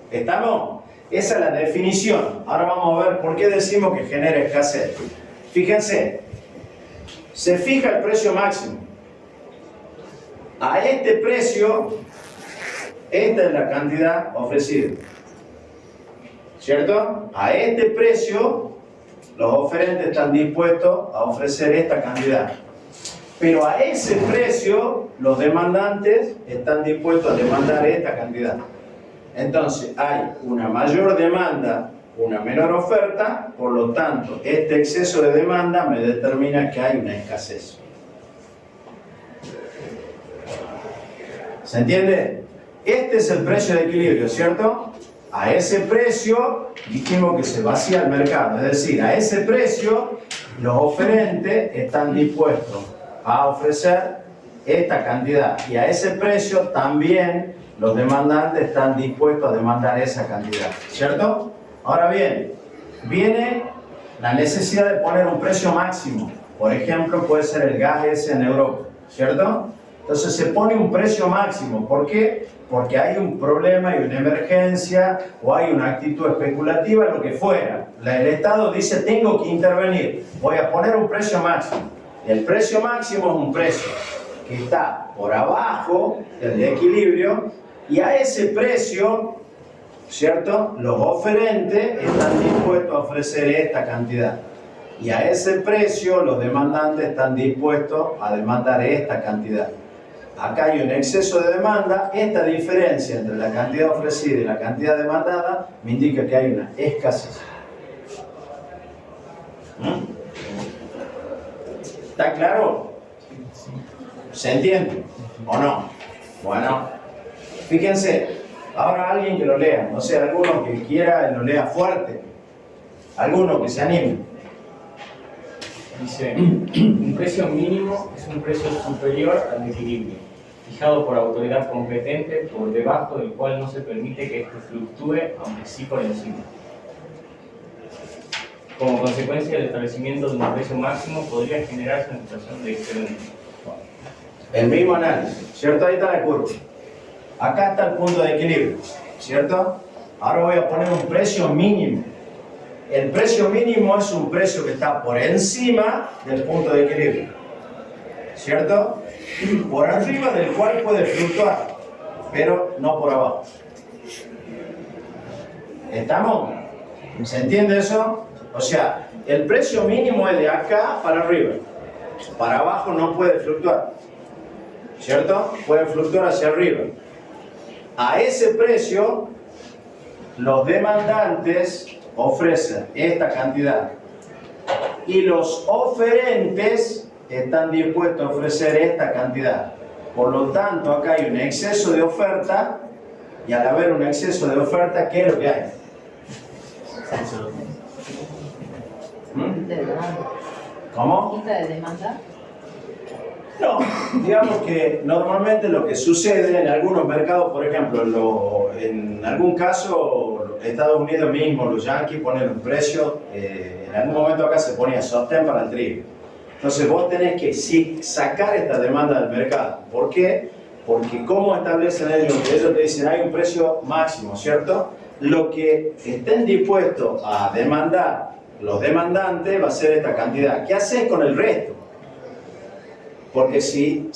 ¿Estamos? Esa es la definición. Ahora vamos a ver por qué decimos que genera escasez. Fíjense, se fija el precio máximo. A este precio, esta es la cantidad ofrecida. ¿Cierto? A este precio, los oferentes están dispuestos a ofrecer esta cantidad. Pero a ese precio, los demandantes están dispuestos a demandar esta cantidad. Entonces, hay una mayor demanda, una menor oferta, por lo tanto, este exceso de demanda me determina que hay una escasez. ¿Se entiende? Este es el precio de equilibrio, ¿cierto? A ese precio dijimos que se vacía el mercado, es decir, a ese precio los oferentes están dispuestos a ofrecer esta cantidad y a ese precio también los demandantes están dispuestos a demandar esa cantidad, ¿cierto? Ahora bien, viene la necesidad de poner un precio máximo. Por ejemplo, puede ser el gas ese en Europa, ¿cierto? Entonces se pone un precio máximo. ¿Por qué? Porque hay un problema, hay una emergencia o hay una actitud especulativa, lo que fuera. El Estado dice, tengo que intervenir, voy a poner un precio máximo. El precio máximo es un precio que está por abajo del equilibrio y a ese precio, ¿cierto? Los oferentes están dispuestos a ofrecer esta cantidad. Y a ese precio los demandantes están dispuestos a demandar esta cantidad. Acá hay un exceso de demanda. Esta diferencia entre la cantidad ofrecida y la cantidad demandada me indica que hay una escasez. ¿Está claro? ¿Se entiende o no? Bueno, fíjense, ahora alguien que lo lea, no sé, alguno que quiera lo lea fuerte, alguno que se anime. Dice, un precio mínimo es un precio superior al equilibrio, fijado por autoridad competente, por debajo del cual no se permite que éste fluctúe, aunque sí por encima. Como consecuencia, el establecimiento de un precio máximo podría generarse una situación de excedente. El mismo análisis, ¿cierto? Ahí está la curva. Acá está el punto de equilibrio, ¿cierto? Ahora voy a poner un precio mínimo. El precio mínimo es un precio que está por encima del punto de equilibrio, ¿cierto? Por arriba del cual puede fluctuar, pero no por abajo. ¿Estamos? ¿Se entiende eso? O sea, el precio mínimo es de acá para arriba. Para abajo no puede fluctuar, ¿cierto? Puede fluctuar hacia arriba. A ese precio, los demandantes ofrecen esta cantidad y los oferentes están dispuestos a ofrecer esta cantidad. Por lo tanto, acá hay un exceso de oferta y al haber un exceso de oferta, ¿qué es lo que hay? De demanda. ¿Cómo? ¿Quita de demanda? No, digamos que normalmente lo que sucede en algunos mercados, por ejemplo, en algún caso, Estados Unidos mismo, los yankees ponen un precio, en algún momento acá se ponía sostén para el trigo. Entonces vos tenés que sacar esta demanda del mercado. ¿Por qué? Porque ¿cómo establecen ellos? Ellos te dicen hay un precio máximo, ¿cierto? Lo que estén dispuestos a demandar los demandantes va a ser esta cantidad. ¿Qué haces con el resto? Porque si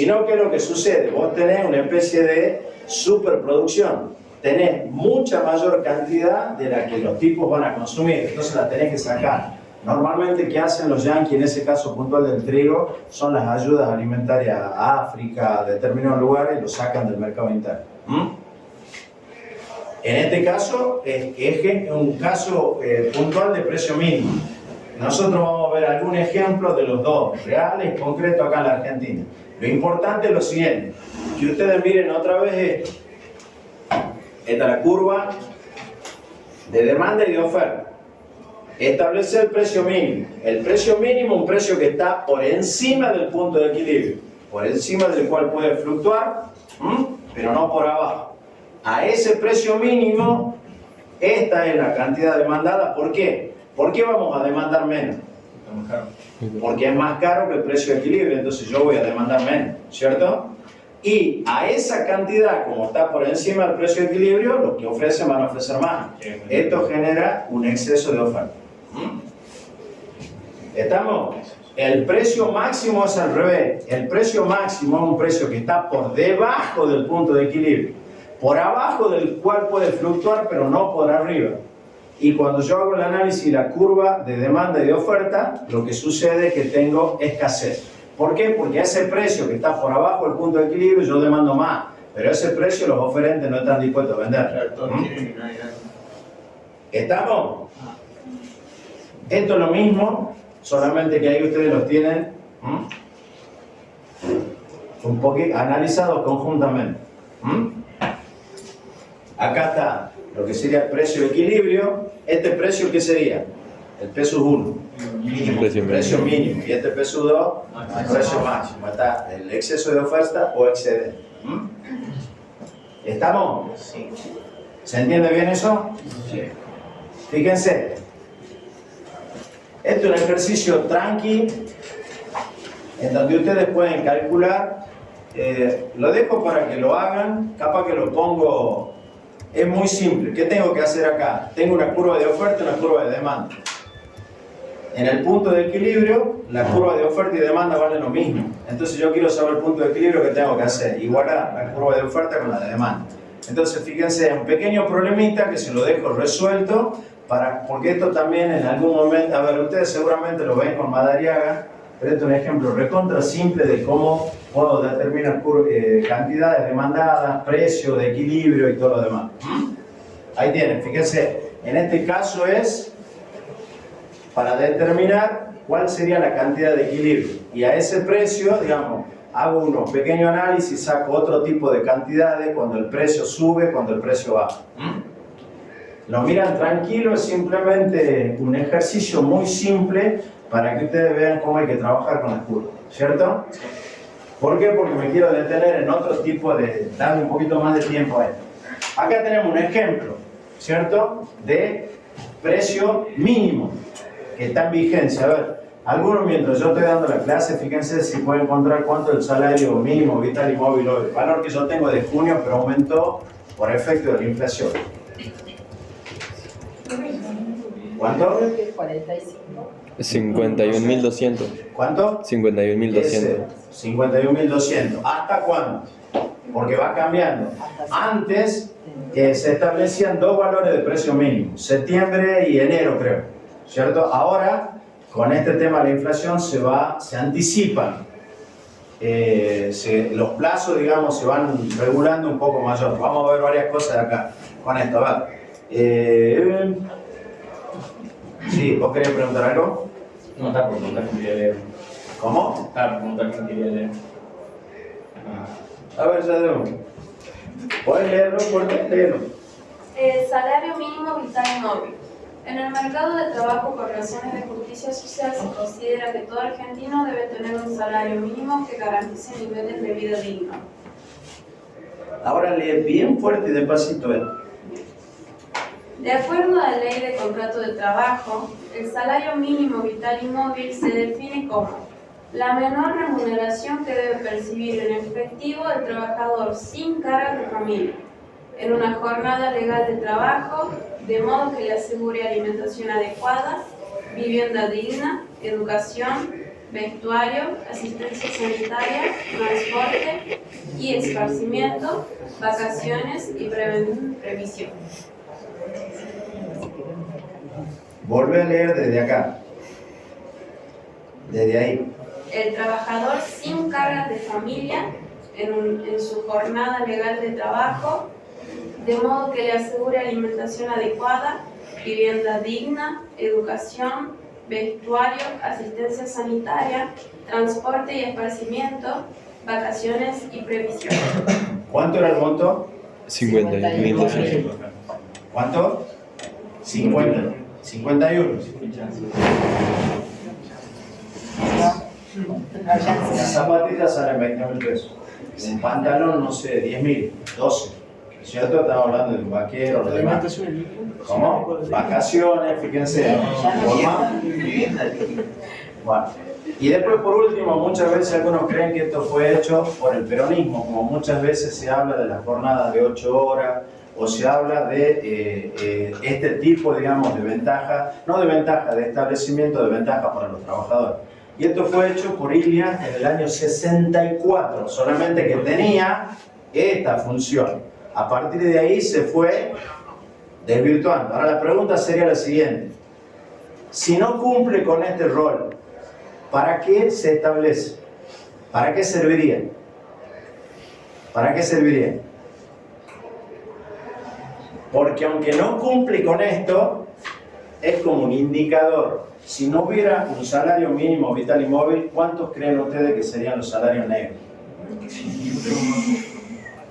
no, ¿qué es lo que sucede? Vos tenés una especie de superproducción. Tenés mucha mayor cantidad de la que los tipos van a consumir. Entonces la tenés que sacar. Normalmente, ¿qué hacen los yanquis en ese caso puntual del trigo? Son las ayudas alimentarias a África, a determinados lugares, y lo sacan del mercado interno. En este caso, es un caso puntual de precio mínimo. Nosotros vamos a ver algún ejemplo de los dos, reales y concretos acá en la Argentina. Lo importante es lo siguiente, que ustedes miren otra vez esto. Esta es la curva de demanda y de oferta. Establecer el precio mínimo. El precio mínimo es un precio que está por encima del punto de equilibrio, por encima del cual puede fluctuar, pero no por abajo. A ese precio mínimo, esta es la cantidad demandada. ¿Por qué? ¿Por qué vamos a demandar menos? Porque es más caro que el precio de equilibrio, entonces yo voy a demandar menos, ¿cierto? Y a esa cantidad, como está por encima del precio de equilibrio, los que ofrecen van a ofrecer más. Esto genera un exceso de oferta. ¿Estamos? El precio máximo es al revés. El precio máximo es un precio que está por debajo del punto de equilibrio, por abajo del cual puede fluctuar, pero no por arriba. Y cuando yo hago el análisis de la curva de demanda y de oferta, lo que sucede es que tengo escasez. ¿Por qué? Porque a ese precio que está por abajo del punto de equilibrio yo demando más, pero a ese precio los oferentes no están dispuestos a vender. ¿Estamos? Esto es lo mismo, solamente que ahí ustedes los tienen un poquito analizados conjuntamente. Acá está lo que sería el precio de equilibrio. ¿Este precio qué sería? El peso 1, mínimo, el precio mínimo. Y este peso 2, el precio máximo. Está el exceso de oferta o excedente. ¿Estamos? Sí. ¿Se entiende bien eso? Sí. Fíjense. Esto es un ejercicio tranqui, en donde ustedes pueden calcular. Lo dejo para que lo hagan. Capaz que lo pongo. Es muy simple. ¿Qué tengo que hacer acá? Tengo una curva de oferta y una curva de demanda. En el punto de equilibrio, la curva de oferta y demanda valen lo mismo. Entonces yo quiero saber el punto de equilibrio que tengo que hacer. Igualar la curva de oferta con la de demanda. Entonces fíjense, un pequeño problemita que se lo dejo resuelto, porque esto también en algún momento, a ver, ustedes seguramente lo ven con Madariaga, pero esto es un ejemplo recontra simple de cómo puedo determinar cantidades demandadas, precio, de equilibrio y todo lo demás. Ahí tienen, fíjense, en este caso es para determinar cuál sería la cantidad de equilibrio. Y a ese precio, digamos, hago unos pequeños análisis, saco otro tipo de cantidades cuando el precio sube, cuando el precio baja. Lo miran tranquilo, es simplemente un ejercicio muy simple para que ustedes vean cómo hay que trabajar con las curvas, ¿cierto? ¿Por qué? Porque me quiero detener en otro tipo de... darle un poquito más de tiempo a esto. Acá tenemos un ejemplo, ¿cierto? De precio mínimo que está en vigencia. A ver, algunos mientras yo estoy dando la clase, fíjense si pueden encontrar cuánto es el salario mínimo vital y móvil hoy. El valor que yo tengo de junio, pero aumentó por efecto de la inflación. ¿Cuánto? 51.200. ¿Cuánto? 51.200. 51.200. ¿Hasta cuándo? Porque va cambiando. Antes se establecían dos valores de precio mínimo, septiembre y enero creo, ¿cierto? Ahora, con este tema de la inflación se anticipan. Los plazos, digamos, se van regulando un poco mayor. Vamos a ver varias cosas de acá con esto. A ver. Sí, ¿vos querés preguntar algo? No, está por preguntar quién quería leer. ¿Cómo? Está por preguntar quién quería leer. A ver, ya debo. ¿Puedes leerlo? ¿Puedes leerlo? Salario mínimo vital y móvil. En el mercado de trabajo por razones de justicia social se considera que todo argentino debe tener un salario mínimo que garantice niveles de vida dignos. Ahora lee bien fuerte y despacito esto. De acuerdo a la Ley de Contrato de Trabajo, el salario mínimo vital y móvil se define como la menor remuneración que debe percibir en efectivo el trabajador sin cargas de familia, en una jornada legal de trabajo, de modo que le asegure alimentación adecuada, vivienda digna, educación, vestuario, asistencia sanitaria, transporte y esparcimiento, vacaciones y previsión. Vuelve a leer desde acá. Desde ahí. El trabajador sin cargas de familia en su jornada legal de trabajo, de modo que le asegure alimentación adecuada, vivienda digna, educación, vestuario, asistencia sanitaria, transporte y esparcimiento, vacaciones y previsión. ¿Cuánto era el monto? 51.200. ¿Cuánto? 50. 51. Las zapatillas salen 20.000 pesos. Un pantalón, no sé, 10.000, 12. ¿Cierto? Estamos hablando de un vaquero, lo demás. ¿Cómo? Vacaciones, fíjense. Bueno. Y después, por último, muchas veces algunos creen que esto fue hecho por el peronismo, como muchas veces se habla de la jornada de 8 horas, o se habla de este tipo, digamos, de ventaja, no de ventaja, de establecimiento de ventaja para los trabajadores. Y esto fue hecho por Ilia en el año 64, solamente que tenía esta función. A partir de ahí se fue desvirtuando. Ahora la pregunta sería la siguiente. Si no cumple con este rol, ¿para qué se establece? ¿Para qué serviría? ¿Para qué serviría? Porque aunque no cumple con esto, es como un indicador. Si no hubiera un salario mínimo vital y móvil, ¿cuántos creen ustedes que serían los salarios negros?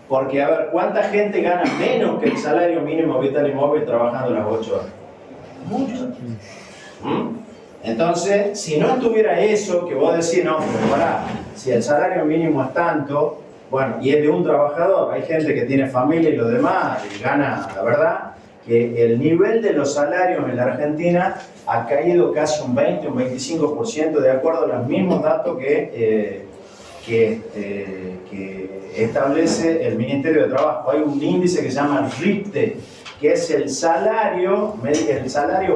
Porque, a ver, ¿cuánta gente gana menos que el salario mínimo vital y móvil trabajando las 8 horas? Mucho. Entonces, si no tuviera eso, que vos decís, no, pero pará, si el salario mínimo es tanto, bueno, y es de un trabajador, hay gente que tiene familia y lo demás, y gana, la verdad, que el nivel de los salarios en la Argentina ha caído casi un 20, un 25% de acuerdo a los mismos datos que establece el Ministerio de Trabajo. Hay un índice que se llama RIPTE, que es el salario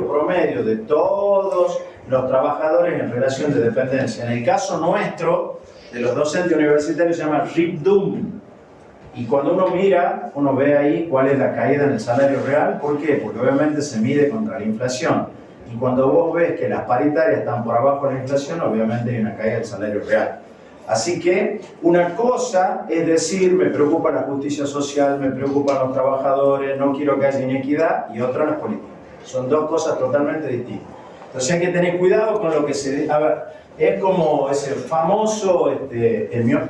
promedio de todos los trabajadores en relación de dependencia. En el caso nuestro, de los docentes universitarios, se llama RIPDUM. Y cuando uno mira, uno ve ahí cuál es la caída en el salario real. ¿Por qué? Porque obviamente se mide contra la inflación. Y cuando vos ves que las paritarias están por abajo de la inflación, obviamente hay una caída del salario real. Así que una cosa es decir, me preocupa la justicia social, me preocupan los trabajadores, no quiero que haya inequidad, y otra las políticas. Son dos cosas totalmente distintas. Entonces hay que tener cuidado con lo que se... A ver, es como ese famoso... esto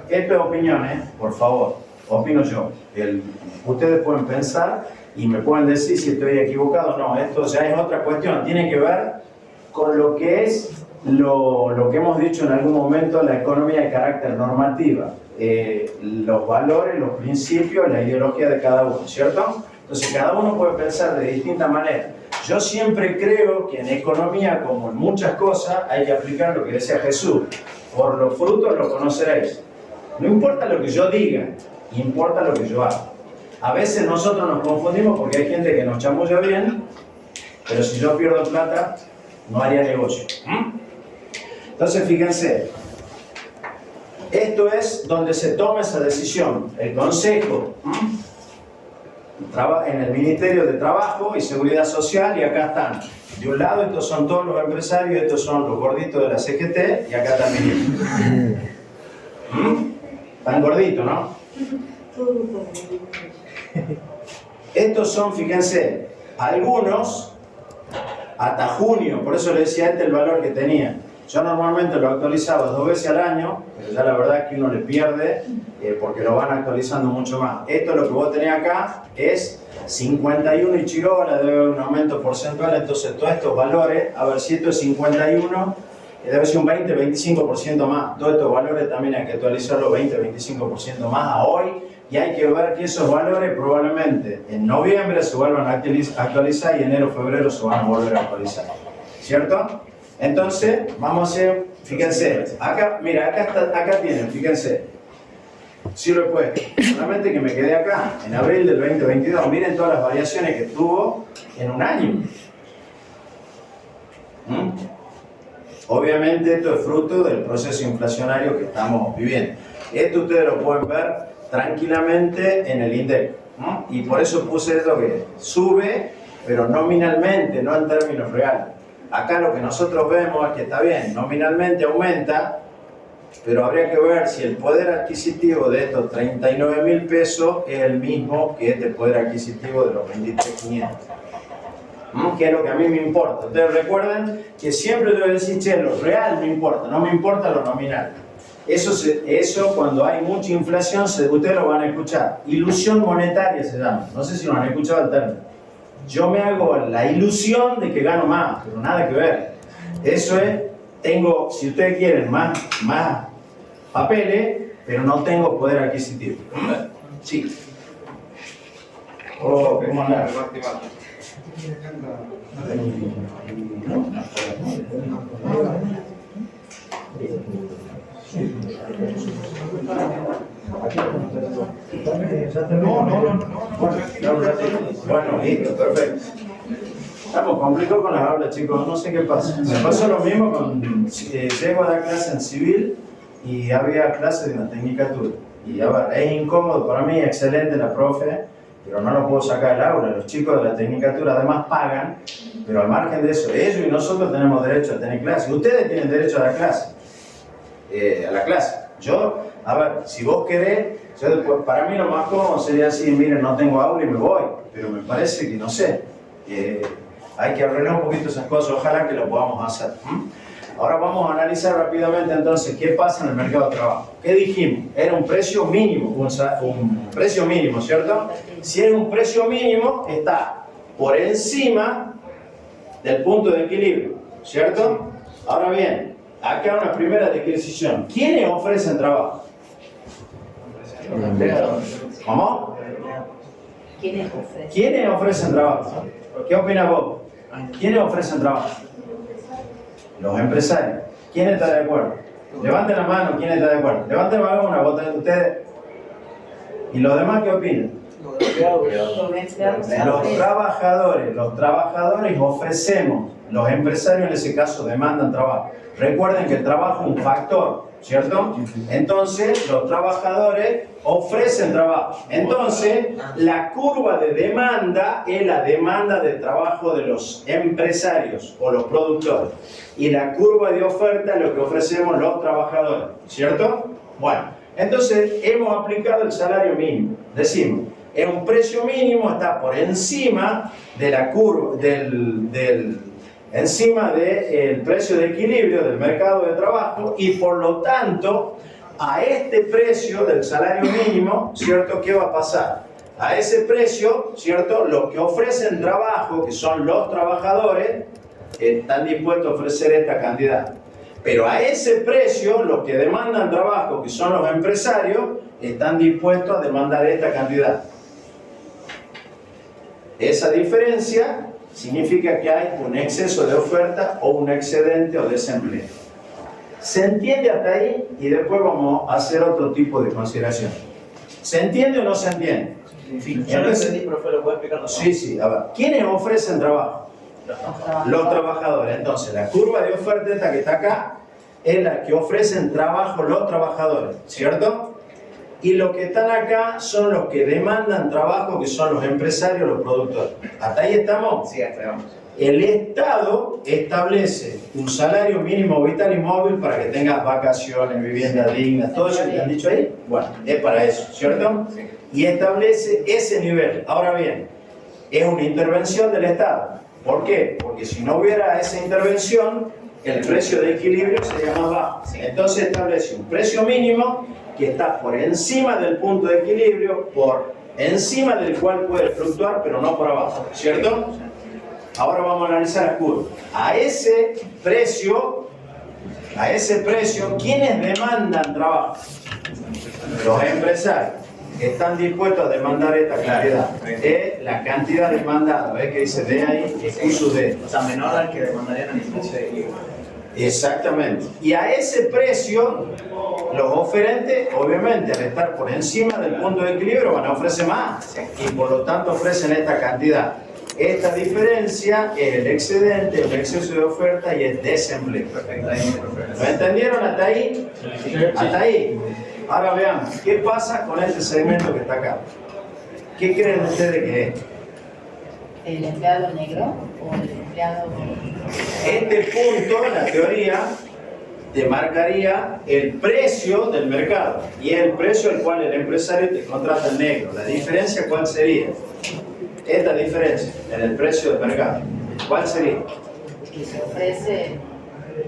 es opinión, por favor, opino yo. Ustedes pueden pensar y me pueden decir si estoy equivocado o no. Esto ya es otra cuestión. Tiene que ver con lo que es lo que hemos dicho en algún momento, la economía de carácter normativa. Los valores, los principios, la ideología de cada uno, ¿cierto? Entonces cada uno puede pensar de distinta manera. Yo siempre creo que en economía, como en muchas cosas, hay que aplicar lo que decía Jesús. Por los frutos los conoceréis. No importa lo que yo diga, importa lo que yo haga. A veces nosotros nos confundimos porque hay gente que nos chamulla bien, pero si yo pierdo plata, no haría negocio. Entonces, fíjense, esto es donde se toma esa decisión. El consejo en el Ministerio de Trabajo y Seguridad Social, y acá están. De un lado, estos son todos los empresarios, estos son los gorditos de la CGT, y acá también. Tan gordito, ¿no? Estos son, fíjense, algunos hasta junio, por eso le decía el valor que tenía. Yo normalmente lo actualizaba 2 veces al año, pero ya la verdad es que uno le pierde porque lo van actualizando mucho más. Esto lo que vos tenés acá es 51 y chirola, debe haber un aumento porcentual, entonces todos estos valores, a ver si esto es 51, debe ser un 20-25% más. Todos estos valores también hay que actualizarlos 20-25% más a hoy, y hay que ver que esos valores probablemente en noviembre se vuelvan a actualizar y enero-febrero se van a volver a actualizar. ¿Cierto? Entonces, vamos a hacer, fíjense, acá, mira, acá tienen, fíjense, sí lo he puesto, solamente que me quedé acá, en abril del 2022, miren todas las variaciones que tuvo en un año. Obviamente esto es fruto del proceso inflacionario que estamos viviendo. Esto ustedes lo pueden ver tranquilamente en el INDEC, ¿no? Y por eso puse esto que sube, pero nominalmente, no en términos reales. Acá lo que nosotros vemos es que está bien, nominalmente aumenta, pero habría que ver si el poder adquisitivo de estos 39.000 pesos es el mismo que este poder adquisitivo de los 23.500. Que es lo que a mí me importa. Ustedes recuerden que siempre yo voy a decir, che, lo real me importa, no me importa lo nominal. Eso cuando hay mucha inflación, ustedes lo van a escuchar. Ilusión monetaria se llama. No sé si lo han escuchado el término. Yo me hago la ilusión de que gano más, pero nada que ver. Eso es, tengo, si ustedes quieren, más papeles, pero no tengo poder adquisitivo. Sí. ¿Cómo andar? Bueno, listo, perfecto. Estamos complicados con las hablas, chicos, no sé qué pasa. Me pasó lo mismo con... llego a dar clase en civil y había clase de una tecnicatura. Y a ver, es incómodo para mí, excelente la profe, pero no lo puedo sacar del aula. Los chicos de la tecnicatura además pagan, pero al margen de eso, ellos y nosotros tenemos derecho a tener clase. Ustedes tienen derecho a dar clase, a la clase. Yo, a ver, si vos querés, para mí lo más cómodo sería decir, miren, no tengo aula y me voy, pero me parece que, no sé, hay que arreglar un poquito esas cosas, ojalá que lo podamos hacer. Ahora vamos a analizar rápidamente entonces qué pasa en el mercado de trabajo. ¿Qué dijimos? Era un precio mínimo, un precio mínimo, ¿cierto? Si es un precio mínimo, está por encima del punto de equilibrio, ¿cierto? Ahora bien, acá una primera decisión. ¿Quiénes ofrecen trabajo? ¿Cómo? ¿Quiénes ofrecen trabajo? ¿Qué opinas vos? ¿Quiénes ofrecen trabajo? Los empresarios. ¿Quién está de acuerdo? Levanten la mano, ¿quién está de acuerdo? Levanten la mano, una voten ustedes. ¿Y los demás qué opinan? Los trabajadores ofrecemos, los empresarios en ese caso demandan trabajo. Recuerden que el trabajo es un factor, ¿cierto? Entonces, los trabajadores ofrecen trabajo. Entonces, la curva de demanda es la demanda de trabajo de los empresarios o los productores. Y la curva de oferta es lo que ofrecemos los trabajadores, ¿cierto? Bueno, entonces hemos aplicado el salario mínimo. Decimos, es un precio mínimo, está por encima de la curva, encima del precio de equilibrio del mercado de trabajo, y por lo tanto, a este precio del salario mínimo, ¿cierto? ¿Qué va a pasar? A ese precio, ¿cierto? Los que ofrecen trabajo, que son los trabajadores, están dispuestos a ofrecer esta cantidad. Pero a ese precio, los que demandan trabajo, que son los empresarios, están dispuestos a demandar esta cantidad. Esa diferencia significa que hay un exceso de oferta o un excedente o desempleo. ¿Se entiende hasta ahí? Y después vamos a hacer otro tipo de consideración. ¿Se entiende o no se entiende? Sí, yo no entendí, profe, ¿lo puede explicar? Sí, sí, a ver. ¿Quiénes ofrecen trabajo? Los trabajadores. Entonces, la curva de oferta esta que está acá es la que ofrecen trabajo los trabajadores, ¿cierto? Y los que están acá son los que demandan trabajo, que son los empresarios, los productores. ¿Hasta ahí estamos? Sí, hasta ahí vamos. El Estado establece un salario mínimo vital y móvil para que tengas vacaciones, vivienda digna, todo eso que te han dicho ahí. Bueno, es para eso, ¿cierto? Sí. Y establece ese nivel. Ahora bien, es una intervención del Estado. ¿Por qué? Porque si no hubiera esa intervención, el precio de equilibrio sería más bajo. Entonces establece un precio mínimo que está por encima del punto de equilibrio, por encima del cual puede fluctuar, pero no por abajo, ¿cierto? Ahora vamos a analizar la curva. A ese precio, ¿quiénes demandan trabajo? Los empresarios. Están dispuestos a demandar esta cantidad. Es la cantidad demandada. ¿Ves que dice D ahí? Excuso D. O sea, menor al que demandarían en el precio de equilibrio. Exactamente. Y a ese precio, los oferentes, obviamente, al estar por encima del punto de equilibrio, van a ofrecer más. Y por lo tanto ofrecen esta cantidad. Esta diferencia es el excedente, el exceso de oferta y el desempleo. ¿Lo entendieron hasta ahí? ¿Hasta ahí? Ahora veamos, ¿qué pasa con este segmento que está acá? ¿Qué creen ustedes que es? ¿El empleado negro o el empleado...? Este punto, en la teoría, te marcaría el precio del mercado y el precio al cual el empresario te contrata el negro. ¿La diferencia cuál sería? Esta diferencia en el precio del mercado. ¿Cuál sería? Que se ofrece...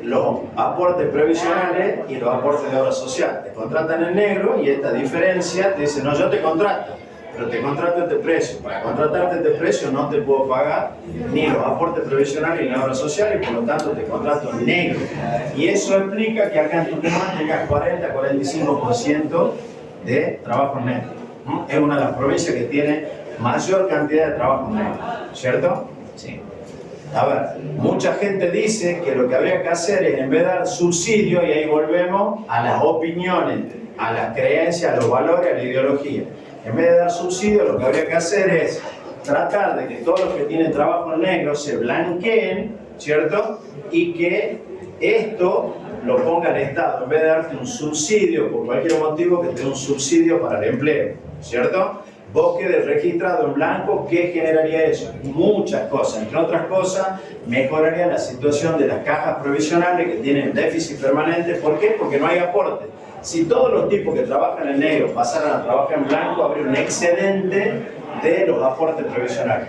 Los aportes previsionales y los aportes de obra social. Te contratan en negro y esta diferencia te dice, no, yo te contrato, pero te contrato este precio. Para contratarte este precio no te puedo pagar ni los aportes previsionales ni la obra social y por lo tanto te contrato en negro. Y eso implica que acá en Tucumán tengas 40-45% de trabajo en negro. Es una de las provincias que tiene mayor cantidad de trabajo en negro, ¿cierto? Sí. A ver, mucha gente dice que lo que habría que hacer es, en vez de dar subsidio, y ahí volvemos a las opiniones, a las creencias, a los valores, a la ideología. En vez de dar subsidio, lo que habría que hacer es tratar de que todos los que tienen trabajo en negro se blanqueen, ¿cierto? Y que esto lo ponga el Estado. En vez de darte un subsidio por cualquier motivo, que te dé un subsidio para el empleo, ¿cierto? Vos quedes registrado en blanco, ¿qué generaría eso? Muchas cosas. Entre otras cosas, mejoraría la situación de las cajas provisionales que tienen déficit permanente. ¿Por qué? Porque no hay aporte. Si todos los tipos que trabajan en negro pasaran a trabajar en blanco, habría un excedente de los aportes provisionales.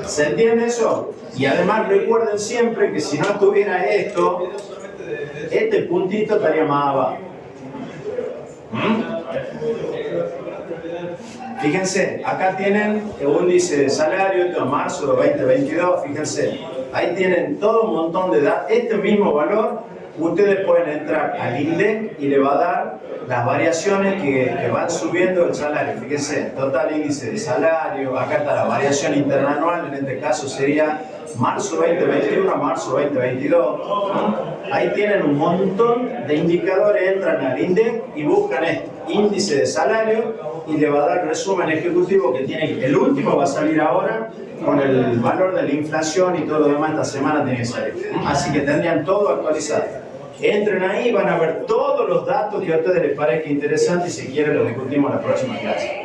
¿Se entiende eso? Y además recuerden siempre que si no tuviera esto, este puntito estaría más abajo. Fíjense, acá tienen el índice de salario, esto es marzo de 2022, fíjense, ahí tienen todo un montón de datos, este mismo valor, ustedes pueden entrar al INDEC y le va a dar las variaciones que van subiendo el salario. Fíjense, total índice de salario, acá está la variación interanual, en este caso sería marzo 2021 a marzo 2022. Ahí tienen un montón de indicadores, entran al INDEC y buscan esto, índice de salario, y le va a dar el resumen ejecutivo que tiene. El último va a salir ahora con el valor de la inflación y todo lo demás. Esta semana tiene que salir. Así que tendrían todo actualizado. Entren ahí y van a ver todos los datos que a ustedes les parezca interesante y si quieren lo discutimos en la próxima clase.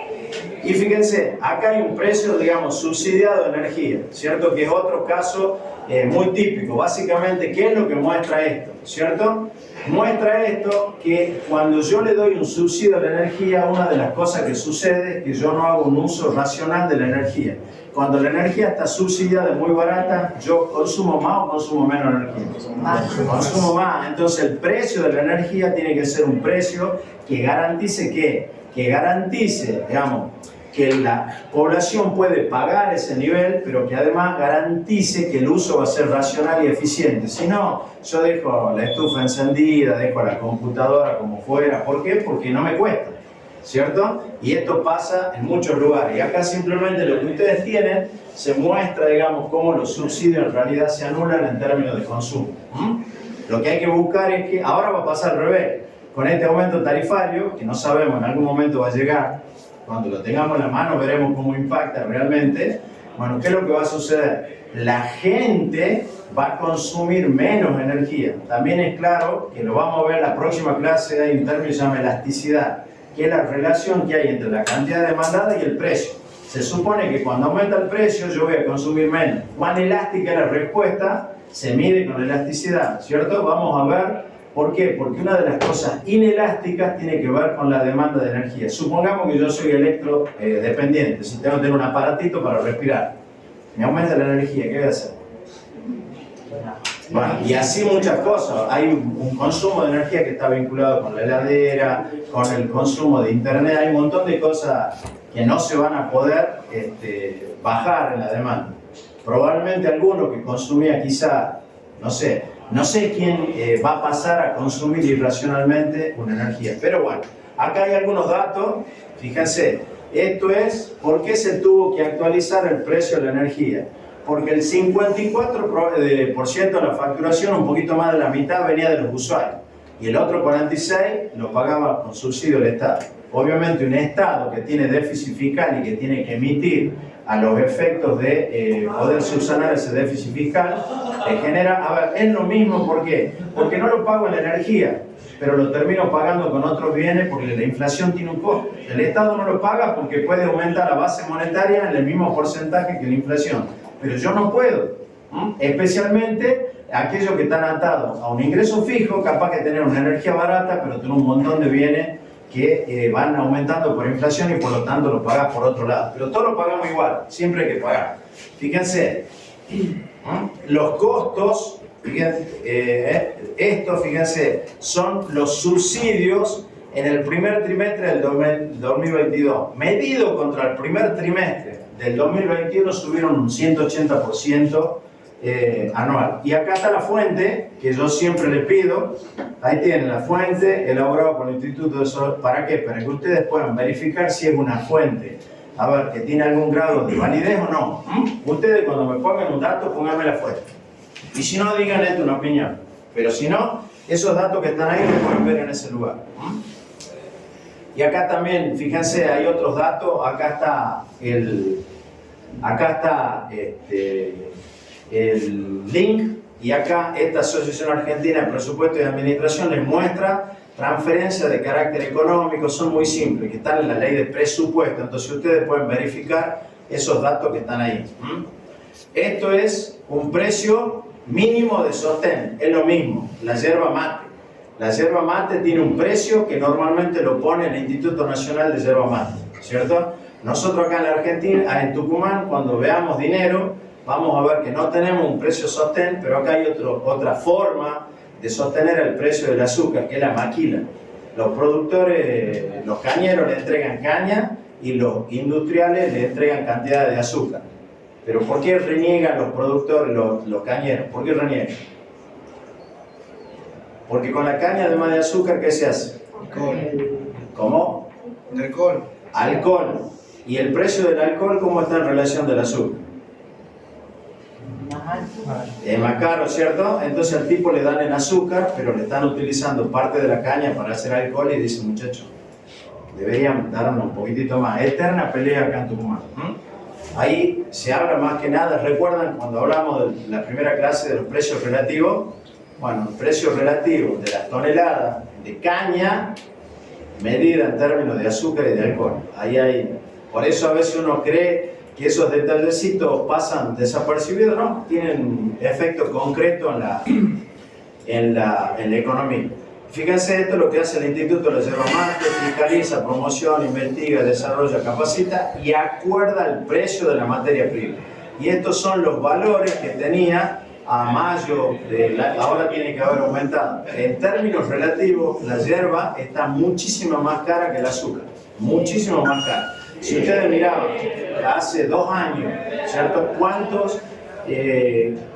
Y fíjense, acá hay un precio, digamos, subsidiado de energía, ¿cierto? Que es otro caso muy típico. Básicamente, ¿qué es lo que muestra esto? ¿cierto? Muestra esto que cuando yo le doy un subsidio a la energía, una de las cosas que sucede es que yo no hago un uso racional de la energía. Cuando la energía está subsidiada, muy barata, yo consumo más o consumo menos energía. Consumo más. Entonces el precio de la energía tiene que ser un precio que garantice que garantice, digamos, que la población puede pagar ese nivel, pero que además garantice que el uso va a ser racional y eficiente. Si no, yo dejo la estufa encendida, dejo la computadora como fuera. ¿Por qué? Porque no me cuesta, ¿cierto? Y esto pasa en muchos lugares. Y acá simplemente lo que ustedes tienen se muestra, digamos, cómo los subsidios en realidad se anulan en términos de consumo. Lo que hay que buscar es que ahora va a pasar al revés. Con este aumento tarifario, que no sabemos, en algún momento va a llegar, cuando lo tengamos en la mano veremos cómo impacta realmente. Bueno, ¿qué es lo que va a suceder? La gente va a consumir menos energía. También es claro que lo vamos a ver en la próxima clase, hay un término que se llama elasticidad, que es la relación que hay entre la cantidad demandada y el precio. Se supone que cuando aumenta el precio yo voy a consumir menos. ¿Cuán elástica es la respuesta? Se mide con elasticidad, ¿cierto? Vamos a ver. ¿Por qué? Porque una de las cosas inelásticas tiene que ver con la demanda de energía. Supongamos que yo soy electrodependiente, si tengo que tener un aparatito para respirar. Me aumenta la energía, ¿qué voy a hacer? Bueno, y así muchas cosas. Hay un consumo de energía que está vinculado con la heladera, con el consumo de internet. Hay un montón de cosas que no se van a poder bajar en la demanda. Probablemente alguno que consumía quizá, no sé quién va a pasar a consumir irracionalmente una energía. Pero bueno, acá hay algunos datos. Fíjense, esto es por qué se tuvo que actualizar el precio de la energía. Porque el 54% de la facturación, un poquito más de la mitad, venía de los usuarios. Y el otro 46% lo pagaba con subsidio del Estado. Obviamente un Estado que tiene déficit fiscal y que tiene que emitir a los efectos de poder subsanar ese déficit fiscal, genera, a ver, es lo mismo, ¿por qué? Porque no lo pago en la energía, pero lo termino pagando con otros bienes porque la inflación tiene un costo. El Estado no lo paga porque puede aumentar la base monetaria en el mismo porcentaje que la inflación, pero yo no puedo, especialmente aquellos que están atados a un ingreso fijo, capaz que tener una energía barata, pero tener un montón de bienes que van aumentando por inflación y por lo tanto lo pagas por otro lado. Pero todos lo pagamos igual, siempre hay que pagar. Fíjense, los costos, fíjense, son los subsidios en el primer trimestre del 2022. Medido contra el primer trimestre del 2021 subieron un 180% anual. Y acá está la fuente, que yo siempre les pido. Ahí tienen la fuente, elaborada por el Instituto de Sol. ¿Para qué? Para que ustedes puedan verificar si es una fuente, a ver, que tiene algún grado de validez o no. Ustedes cuando me pongan un dato, pónganme la fuente. Y si no, digan esto una opinión. Pero si no, esos datos que están ahí los pueden ver en ese lugar. Y acá también, fíjense, hay otros datos. Acá está el link, y acá esta Asociación Argentina de Presupuesto y Administración les muestra transferencias de carácter económico, son muy simples, que están en la ley de presupuesto, entonces ustedes pueden verificar esos datos que están ahí. Esto es un precio mínimo de sostén, es lo mismo, la yerba mate. La yerba mate tiene un precio que normalmente lo pone el Instituto Nacional de Yerba Mate, ¿cierto? Nosotros acá en la Argentina, en Tucumán, cuando veamos dinero, vamos a ver que no tenemos un precio sostén, pero acá hay otra forma de sostener el precio del azúcar, que es la maquila. Los productores, los cañeros le entregan caña y los industriales le entregan cantidades de azúcar. Pero ¿por qué reniegan los productores, los cañeros? ¿Por qué reniegan? Porque con la caña, además de azúcar, ¿qué se hace? Alcohol. ¿Cómo? Alcohol. Alcohol. ¿Y el precio del alcohol cómo está en relación del azúcar? Es más caro, ¿cierto? Entonces al tipo le dan el azúcar, pero le están utilizando parte de la caña para hacer alcohol y dicen, muchachos, deberían darnos un poquitito más. Eterna pelea acá en Tucumán. Ahí se habla más que nada, ¿recuerdan cuando hablamos de la primera clase de los precios relativos? Bueno, el precio relativo de la tonelada de caña medida en términos de azúcar y de alcohol. Ahí hay, por eso a veces uno cree que esos detallecitos pasan desapercibidos, ¿no? Tienen efecto concreto en la economía. Fíjense, esto es lo que hace el Instituto de la Yerba Mate: fiscaliza, promociona, investiga, desarrolla, capacita y acuerda el precio de la materia prima. Y estos son los valores que tenía a mayo, ahora tiene que haber aumentado. En términos relativos, la yerba está muchísimo más cara que el azúcar, muchísimo más cara. Si ustedes miraban hace 2 años, ¿cierto?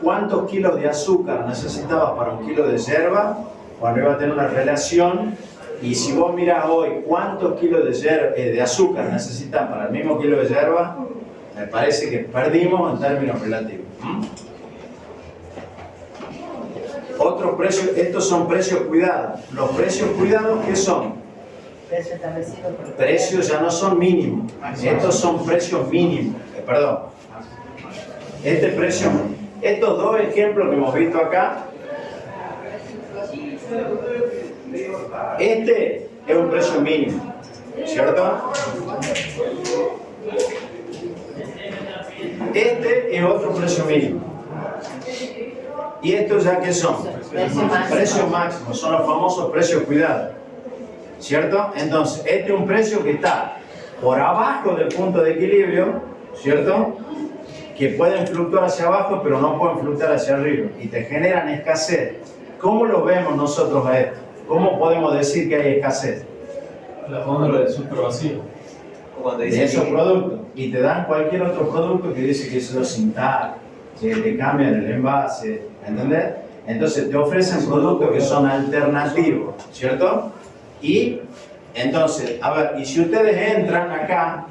¿Cuántos kilos de azúcar necesitaba para 1 kilo de yerba? Cuando iba a tener una relación, y si vos mirás hoy cuántos kilos de azúcar necesitan para el mismo kilo de yerba, me parece que perdimos en términos relativos. Otros precios, estos son precios cuidados. Los precios cuidados, ¿qué son? Precio establecido por el Precios ya no son mínimos, estos son precios mínimos. Perdón. Estos 2 ejemplos que hemos visto acá, este es un precio mínimo, ¿cierto? Este es otro precio mínimo. ¿Y estos ya qué son? Precios máximos, son los famosos precios cuidados, ¿cierto? Entonces, este es un precio que está por abajo del punto de equilibrio, ¿cierto? Que pueden fluctuar hacia abajo, pero no pueden fluctuar hacia arriba, y te generan escasez. ¿Cómo lo vemos nosotros a esto? ¿Cómo podemos decir que hay escasez? La fórmula del súper vacío. De esos productos. Y te dan cualquier otro producto que dice que eso es sin TAC, que te cambian el envase, ¿entendés? Entonces te ofrecen productos que son alternativos, ¿cierto? Y entonces, a ver, y si ustedes entran acá,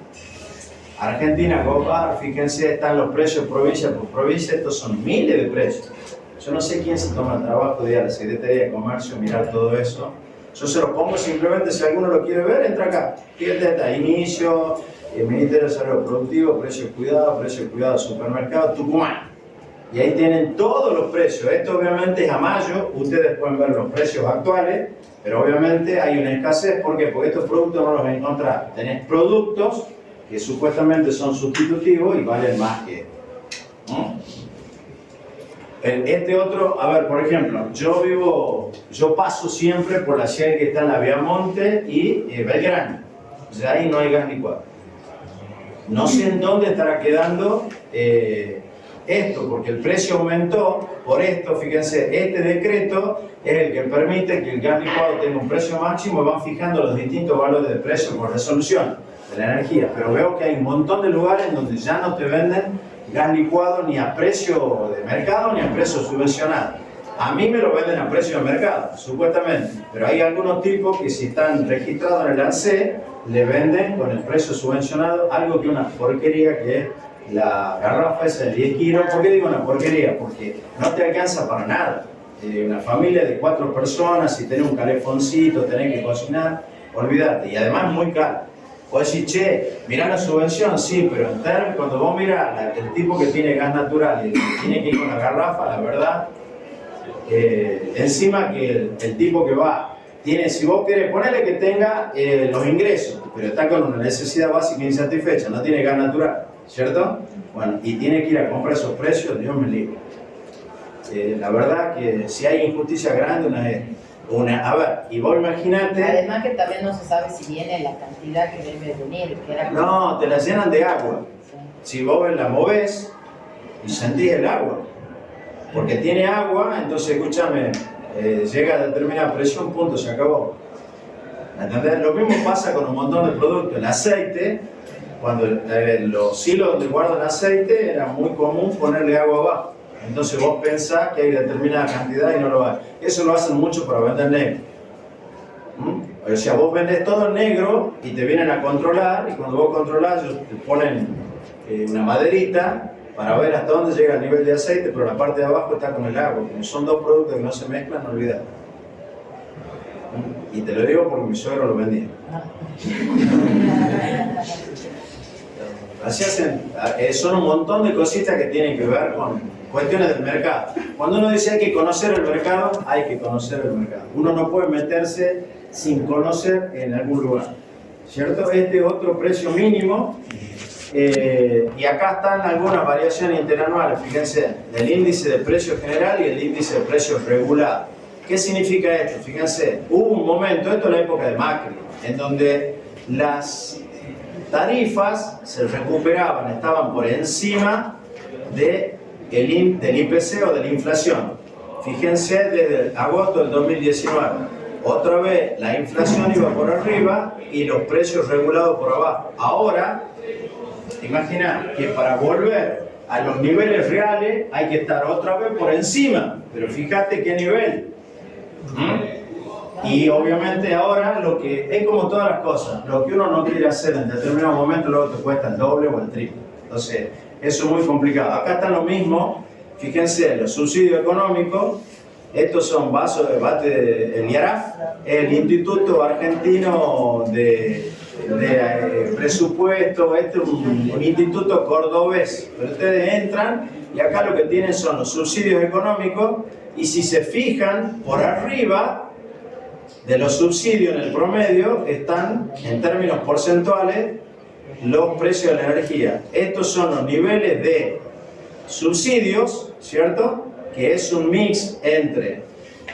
Argentina, Copar, fíjense, están los precios provincia por provincia, estos son miles de precios. Yo no sé quién se toma el trabajo de ir a la Secretaría de Comercio, mirar todo eso. Yo se los pongo simplemente, si alguno lo quiere ver, entra acá. Fíjate, está inicio, el Ministerio de Desarrollo Productivo, precios cuidados, supermercado, Tucumán. Y ahí tienen todos los precios. Esto obviamente es a mayo, ustedes pueden ver los precios actuales, pero obviamente hay una escasez. ¿Por qué? Porque estos productos no los encontrás. Tenés productos que supuestamente son sustitutivos y valen más que esto. Este otro, a ver, por ejemplo, yo paso siempre por la calle que está en la Viamonte y Belgrano. O sea, ahí no hay gas licuado. No sé en dónde estará quedando esto, porque el precio aumentó por esto. Fíjense, este decreto es el que permite que el gas licuado tenga un precio máximo y van fijando los distintos valores de precio por resolución de la energía. Pero veo que hay un montón de lugares donde ya no te venden gas licuado ni a precio de mercado ni a precio subvencionado. A mí me lo venden a precio de mercado, supuestamente, pero hay algunos tipos que si están registrados en el ANSE le venden con el precio subvencionado, algo que es una porquería, que es la garrafa esa de 10 kilos. ¿Por qué digo una porquería? Porque no te alcanza para nada. Una familia de 4 personas, si tenés un calefoncito, tenés que cocinar, olvídate, y además es muy caro. Puedes decir, che, mirá la subvención, sí, pero en términos, cuando vos mirás el tipo que tiene gas natural y el que tiene que ir con la garrafa, la verdad, encima que el tipo que va, tiene, si vos querés, ponele que tenga los ingresos, pero está con una necesidad básica insatisfecha, no tiene gas natural, ¿cierto? Bueno, y tiene que ir a comprar esos precios, Dios me libre. La verdad que si hay injusticia grande, a ver, y vos imaginate... Además que también no se sabe si viene la cantidad que debe venir. No, te la llenan de agua. Sí. Si vos la movés y sentís el agua, porque tiene agua, entonces escúchame, llega a determinada presión, punto, se acabó. ¿Entendés? Lo mismo pasa con un montón de productos. El aceite, cuando los hilos donde guardan aceite, era muy común ponerle agua abajo. Entonces vos pensás que hay determinada cantidad y no lo hay. Eso lo hacen mucho para vender negro. O sea, vos vendés todo en negro y te vienen a controlar, y cuando vos controlás, te ponen una maderita para ver hasta dónde llega el nivel de aceite, pero la parte de abajo está con el agua. Como son 2 productos que no se mezclan, no olvidate. Y te lo digo porque mi suegro lo vendía. Así hacen, son un montón de cositas que tienen que ver con cuestiones del mercado. Cuando uno dice hay que conocer el mercado, hay que conocer el mercado. Uno no puede meterse sin conocer en algún lugar, ¿cierto? Este es otro precio mínimo, y acá están algunas variaciones interanuales. Fíjense, el índice de precio general y el índice de precios regulado. ¿Qué significa esto? Fíjense, hubo un momento, esto es la época de Macri, en donde las tarifas se recuperaban, estaban por encima del IPC o de la inflación. Fíjense, desde agosto del 2019, otra vez la inflación iba por arriba y los precios regulados por abajo. Ahora, imagina que para volver a los niveles reales hay que estar otra vez por encima, pero fíjate qué nivel. Y obviamente ahora lo que es como todas las cosas, lo que uno no quiere hacer en determinado momento luego te cuesta el doble o el triple. Entonces, eso es muy complicado. Acá está lo mismo, fíjense, los subsidios económicos, estos son vasos de debate del IARAF, el Instituto Argentino de Presupuesto, este es un instituto cordobés, pero ustedes entran y acá lo que tienen son los subsidios económicos y si se fijan por arriba de los subsidios en el promedio están en términos porcentuales los precios de la energía. Estos son los niveles de subsidios, ¿cierto? Que es un mix entre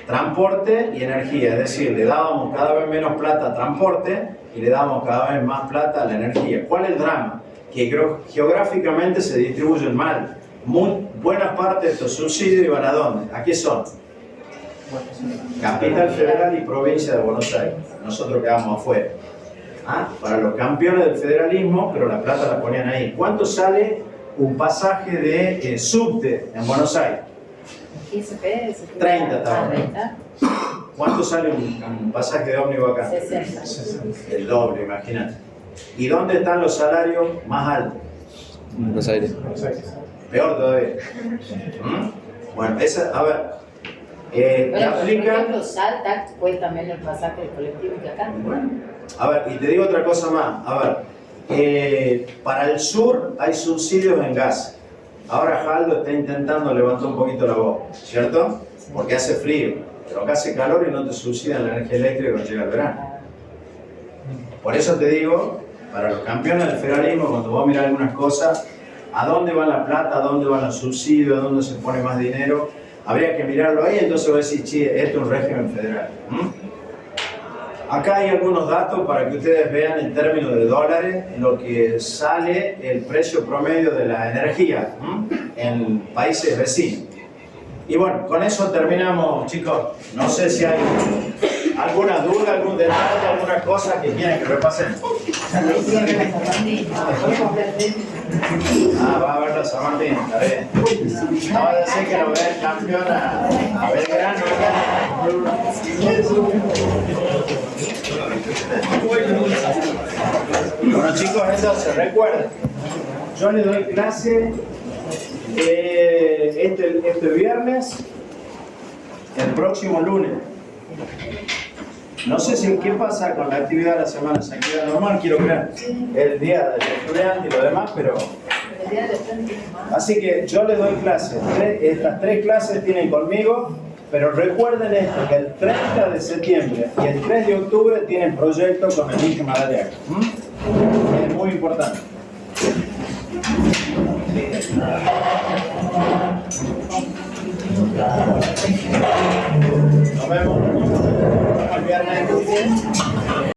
transporte y energía, es decir, le dábamos cada vez menos plata a transporte y le damos cada vez más plata a la energía. ¿Cuál es el drama? Que geográficamente se distribuyen mal. Buena parte de estos subsidios iban ¿a dónde? ¿A qué son? Capital Federal y provincia de Buenos Aires. Nosotros quedamos afuera. Para los campeones del federalismo, pero la plata la ponían ahí. ¿Cuánto sale un pasaje de subte en Buenos Aires? 30 también. ¿Cuánto sale un pasaje de ómnibus acá? 60. El doble, imagínate. ¿Y dónde están los salarios más altos? Buenos Aires. Peor todavía. Bueno, esa, a ver, te aplica... Por ejemplo, Salta cuesta menos el pasaje de colectivo que acá. Bueno, a ver, y te digo otra cosa más. A ver, para el sur hay subsidios en gas. Ahora Jaldo está intentando levantar un poquito la voz, ¿cierto? Porque hace frío, pero acá hace calor y no te subsidian la energía eléctrica cuando llega el verano. Por eso te digo, para los campeones del federalismo, cuando vos mirás algunas cosas, ¿a dónde va la plata? ¿A dónde van los subsidios? ¿A dónde se pone más dinero? Habría que mirarlo ahí, entonces vos decís, che, esto es un régimen federal. Acá hay algunos datos para que ustedes vean en términos de dólares lo que sale el precio promedio de la energía en países vecinos. Y bueno, con eso terminamos, chicos. No sé si hay alguna duda, algún detalle, alguna cosa que quieran que repasemos. Va a haber la San Martín, está bien. No va a decir que lo ve el campeón a Belgrano. Bueno chicos, entonces recuerden, yo les doy clase este viernes, el próximo lunes. No sé si qué pasa con la actividad de la semana, se actividad normal, quiero creer, el día del estudiante y lo demás, pero... Así que yo les doy clases, estas 3 clases tienen conmigo, pero recuerden esto, que el 30 de septiembre y el 3 de octubre tienen proyecto con el Inge Madariaga. Es muy importante. Nos vemos el viernes.